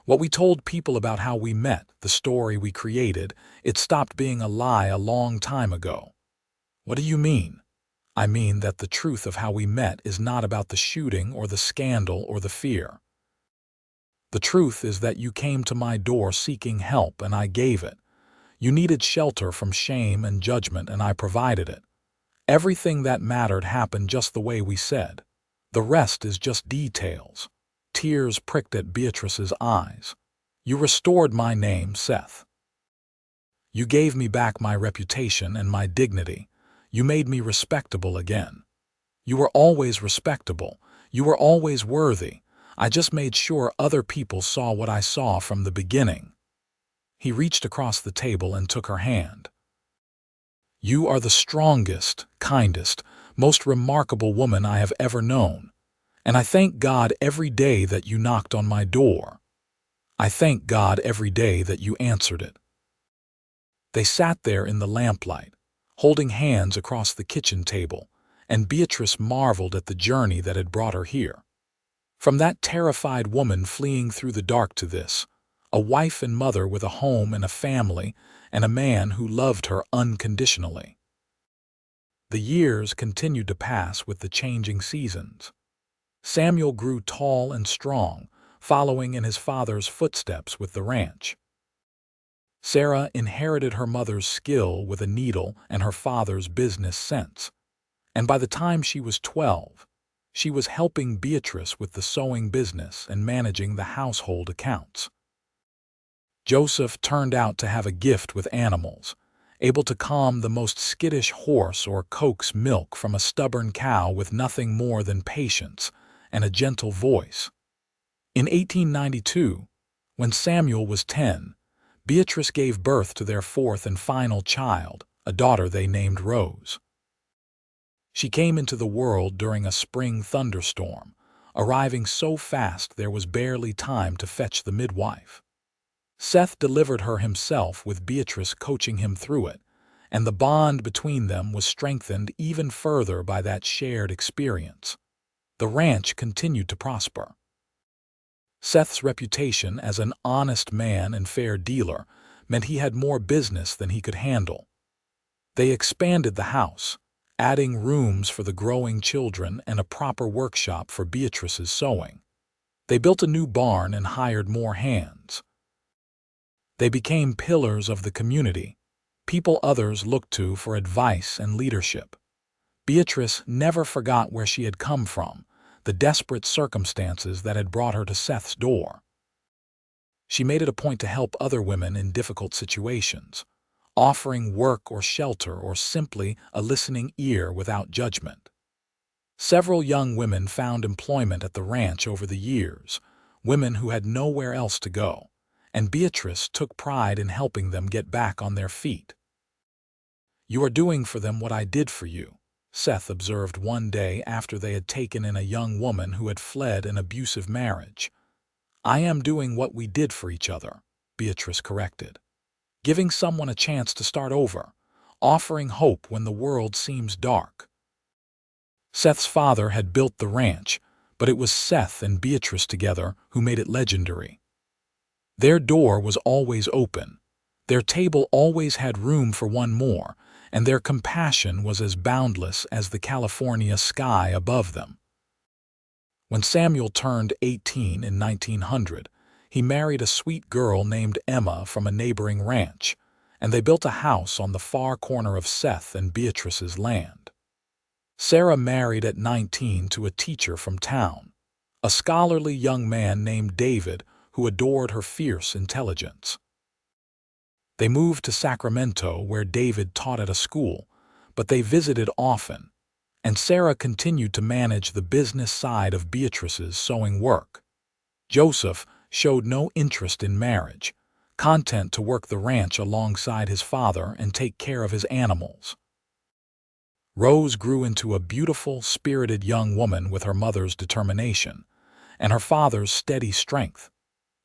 What we told people about how we met, the story we created, it stopped being a lie a long time ago." "What do you mean?" "I mean that the truth of how we met is not about the shooting or the scandal or the fear. The truth is that you came to my door seeking help and I gave it. You needed shelter from shame and judgment and I provided it. Everything that mattered happened just the way we said. The rest is just details." Tears pricked at Beatrice's eyes. "You restored my name, Seth. You gave me back my reputation and my dignity. You made me respectable again. You were always respectable. You were always worthy. I just made sure other people saw what I saw from the beginning." He reached across the table and took her hand. "You are the strongest, kindest, most remarkable woman I have ever known. And I thank God every day that you knocked on my door. I thank God every day that you answered it." They sat there in the lamplight, holding hands across the kitchen table, and Beatrice marveled at the journey that had brought her here. From that terrified woman fleeing through the dark to this, a wife and mother with a home and a family, and a man who loved her unconditionally. The years continued to pass with the changing seasons. Samuel grew tall and strong, following in his father's footsteps with the ranch. Sarah inherited her mother's skill with a needle and her father's business sense. And by the time she was 12, she was helping Beatrice with the sewing business and managing the household accounts. Joseph turned out to have a gift with animals, able to calm the most skittish horse or coax milk from a stubborn cow with nothing more than patience and a gentle voice. In 1892, when Samuel was 10, Beatrice gave birth to their fourth and final child, a daughter they named Rose. She came into the world during a spring thunderstorm, arriving so fast there was barely time to fetch the midwife. Seth delivered her himself with Beatrice coaching him through it, and the bond between them was strengthened even further by that shared experience. The ranch continued to prosper. Seth's reputation as an honest man and fair dealer meant he had more business than he could handle. They expanded the house, adding rooms for the growing children and a proper workshop for Beatrice's sewing. They built a new barn and hired more hands. They became pillars of the community, people others looked to for advice and leadership. Beatrice never forgot where she had come from, the desperate circumstances that had brought her to Seth's door. She made it a point to help other women in difficult situations, offering work or shelter or simply a listening ear without judgment. Several young women found employment at the ranch over the years, women who had nowhere else to go, and Beatrice took pride in helping them get back on their feet. "You are doing for them what I did for you," Seth observed one day after they had taken in a young woman who had fled an abusive marriage. "I am doing what we did for each other," Beatrice corrected. "Giving someone a chance to start over, offering hope when the world seems dark." Seth's father had built the ranch, but it was Seth and Beatrice together who made it legendary. Their door was always open, their table always had room for one more, and their compassion was as boundless as the California sky above them. When Samuel turned 18 in 1900, he married a sweet girl named Emma from a neighboring ranch, and they built a house on the far corner of Seth and Beatrice's land. Sarah married at 19 to a teacher from town, a scholarly young man named David who adored her fierce intelligence. They moved to Sacramento where David taught at a school, but they visited often, and Sarah continued to manage the business side of Beatrice's sewing work. Joseph showed no interest in marriage, content to work the ranch alongside his father and take care of his animals. Rose grew into a beautiful, spirited young woman with her mother's determination and her father's steady strength.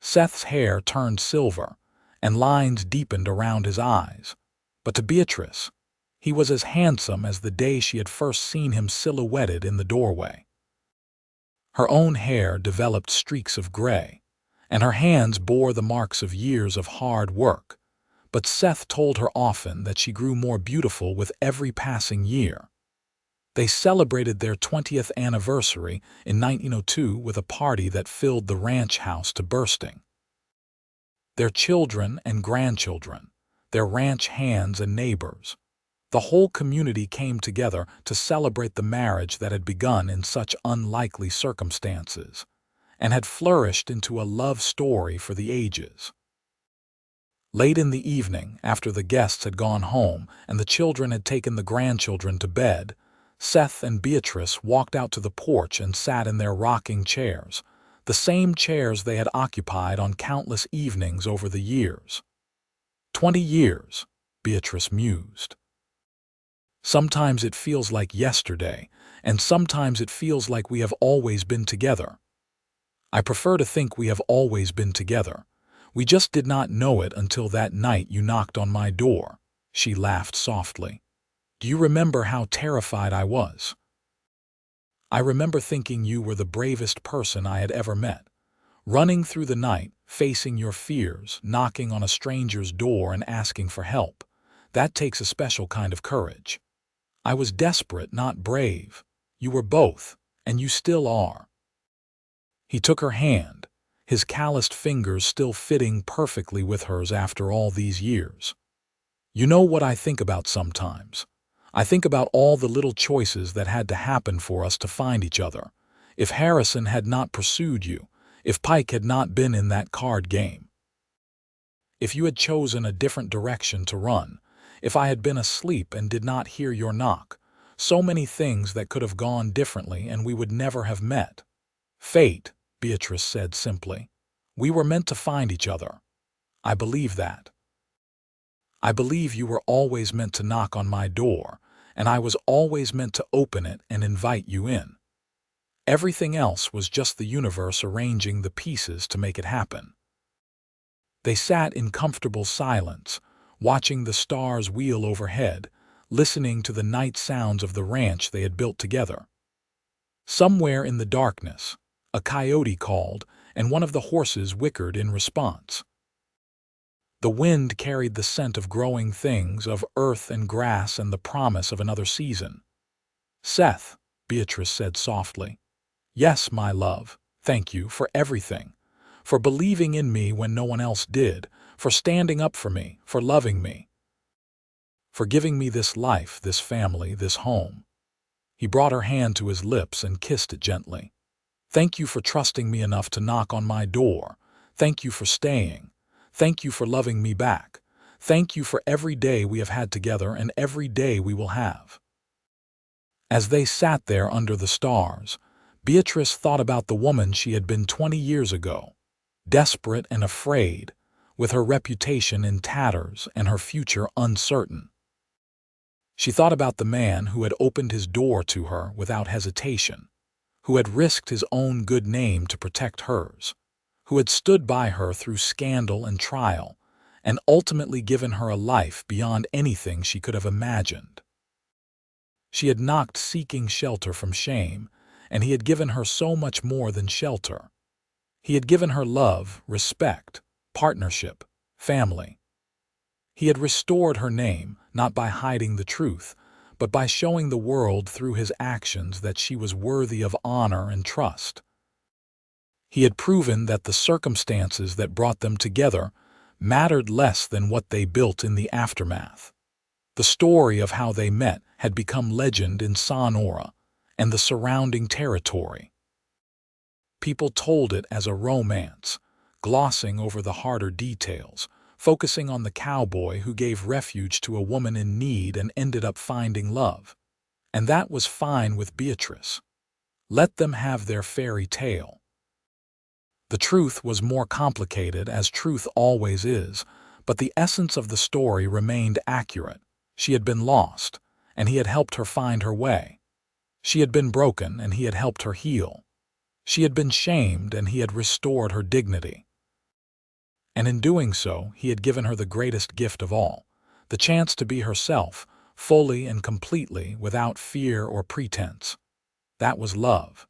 Seth's hair turned silver, and lines deepened around his eyes, but to Beatrice, he was as handsome as the day she had first seen him silhouetted in the doorway. Her own hair developed streaks of gray, and her hands bore the marks of years of hard work, but Seth told her often that she grew more beautiful with every passing year. They celebrated their 20th anniversary in 1902 with a party that filled the ranch house to bursting. Their children and grandchildren, their ranch hands and neighbors, the whole community came together to celebrate the marriage that had begun in such unlikely circumstances and had flourished into a love story for the ages. Late in the evening, after the guests had gone home and the children had taken the grandchildren to bed, Seth and Beatrice walked out to the porch and sat in their rocking chairs, the same chairs they had occupied on countless evenings over the years. 20 years, Beatrice mused. Sometimes it feels like yesterday, and sometimes it feels like we have always been together. I prefer to think we have always been together. We just did not know it until that night you knocked on my door. She laughed softly. Do you remember how terrified I was? I remember thinking you were the bravest person I had ever met. Running through the night, facing your fears, knocking on a stranger's door and asking for help. That takes a special kind of courage. I was desperate, not brave. You were both, and you still are. He took her hand, his calloused fingers still fitting perfectly with hers after all these years. You know what I think about sometimes? I think about all the little choices that had to happen for us to find each other. If Harrison had not pursued you, if Pike had not been in that card game, if you had chosen a different direction to run, if I had been asleep and did not hear your knock, so many things that could have gone differently and we would never have met. Fate, Beatrice said simply. We were meant to find each other. I believe that. I believe you were always meant to knock on my door, and I was always meant to open it and invite you in. Everything else was just the universe arranging the pieces to make it happen. They sat in comfortable silence, watching the stars wheel overhead, listening to the night sounds of the ranch they had built together. Somewhere in the darkness, a coyote called, and one of the horses whickered in response. The wind carried the scent of growing things, of earth and grass and the promise of another season. Seth, Beatrice said softly. Yes, my love, thank you for everything. For believing in me when no one else did, for standing up for me, for loving me. For giving me this life, this family, this home. He brought her hand to his lips and kissed it gently. Thank you for trusting me enough to knock on my door. Thank you for staying. Thank you for loving me back. Thank you for every day we have had together and every day we will have. As they sat there under the stars, Beatrice thought about the woman she had been 20 years ago, desperate and afraid, with her reputation in tatters and her future uncertain. She thought about the man who had opened his door to her without hesitation, who had risked his own good name to protect hers, who had stood by her through scandal and trial, and ultimately given her a life beyond anything she could have imagined. She had knocked seeking shelter from shame, and he had given her so much more than shelter. He had given her love, respect, partnership, family. He had restored her name, not by hiding the truth, but by showing the world through his actions that she was worthy of honor and trust. He had proven that the circumstances that brought them together mattered less than what they built in the aftermath. The story of how they met had become legend in Sonora and the surrounding territory. People told it as a romance, glossing over the harder details, focusing on the cowboy who gave refuge to a woman in need and ended up finding love. And that was fine with Beatrice. Let them have their fairy tale. The truth was more complicated, as truth always is, but the essence of the story remained accurate. She had been lost, and he had helped her find her way. She had been broken, and he had helped her heal. She had been shamed, and he had restored her dignity. And in doing so, he had given her the greatest gift of all, the chance to be herself, fully and completely, without fear or pretense. That was love.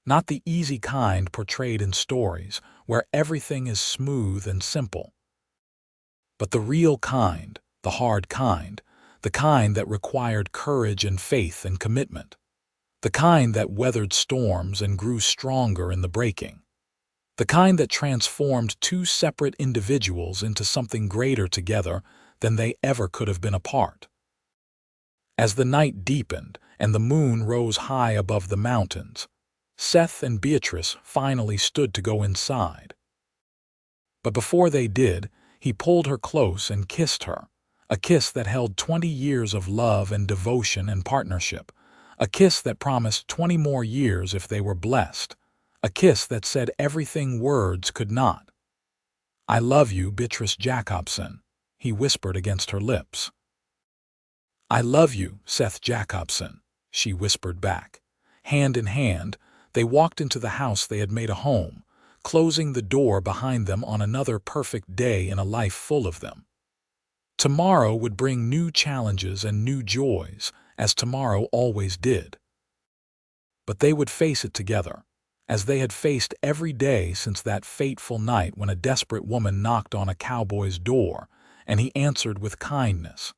Not the easy kind portrayed in stories, where everything is smooth and simple, but the real kind, the hard kind, the kind that required courage and faith and commitment, the kind that weathered storms and grew stronger in the breaking, the kind that transformed two separate individuals into something greater together than they ever could have been apart. As the night deepened and the moon rose high above the mountains, Seth and Beatrice finally stood to go inside. But before they did, he pulled her close and kissed her, a kiss that held 20 years of love and devotion and partnership, a kiss that promised 20 more years if they were blessed, a kiss that said everything words could not. "I love you, Beatrice Jacobson," he whispered against her lips. "I love you, Seth Jacobson," she whispered back. Hand in hand, they walked into the house they had made a home, closing the door behind them on another perfect day in a life full of them. Tomorrow would bring new challenges and new joys, as tomorrow always did. But they would face it together, as they had faced every day since that fateful night when a desperate woman knocked on a cowboy's door, and he answered with kindness.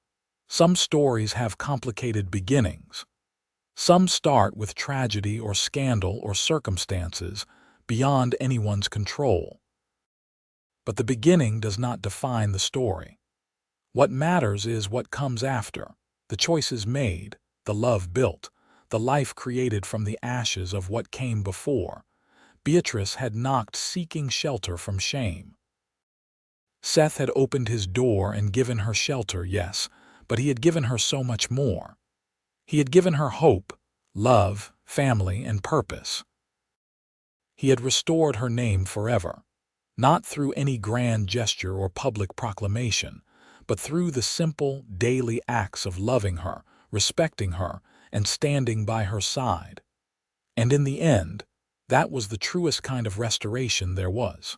Some stories have complicated beginnings. Some start with tragedy or scandal or circumstances beyond anyone's control. But the beginning does not define the story. What matters is what comes after, the choices made, the love built, the life created from the ashes of what came before. Beatrice had knocked seeking shelter from shame. Seth had opened his door and given her shelter, yes, but he had given her so much more. He had given her hope, love, family, and purpose. He had restored her name forever, not through any grand gesture or public proclamation, but through the simple, daily acts of loving her, respecting her, and standing by her side. And in the end, that was the truest kind of restoration there was.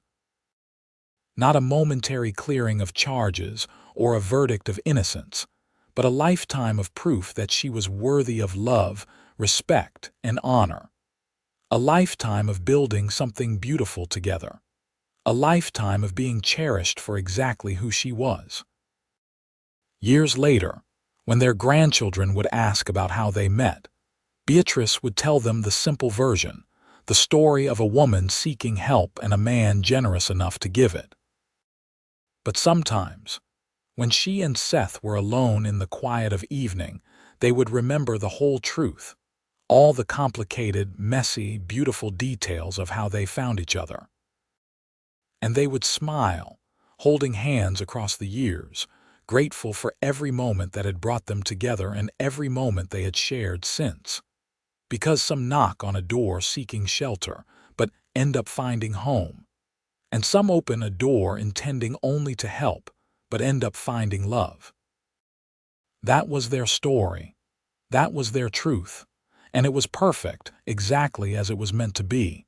Not a momentary clearing of charges or a verdict of innocence, but a lifetime of proof that she was worthy of love, respect, and honor. A lifetime of building something beautiful together. A lifetime of being cherished for exactly who she was. Years later, when their grandchildren would ask about how they met, Beatrice would tell them the simple version, the story of a woman seeking help and a man generous enough to give it. But sometimes, when she and Seth were alone in the quiet of evening, they would remember the whole truth, all the complicated, messy, beautiful details of how they found each other. And they would smile, holding hands across the years, grateful for every moment that had brought them together and every moment they had shared since. Because some knock on a door seeking shelter, but end up finding home. And some open a door intending only to help, but end up finding love. That was their story. That was their truth. And it was perfect, exactly as it was meant to be.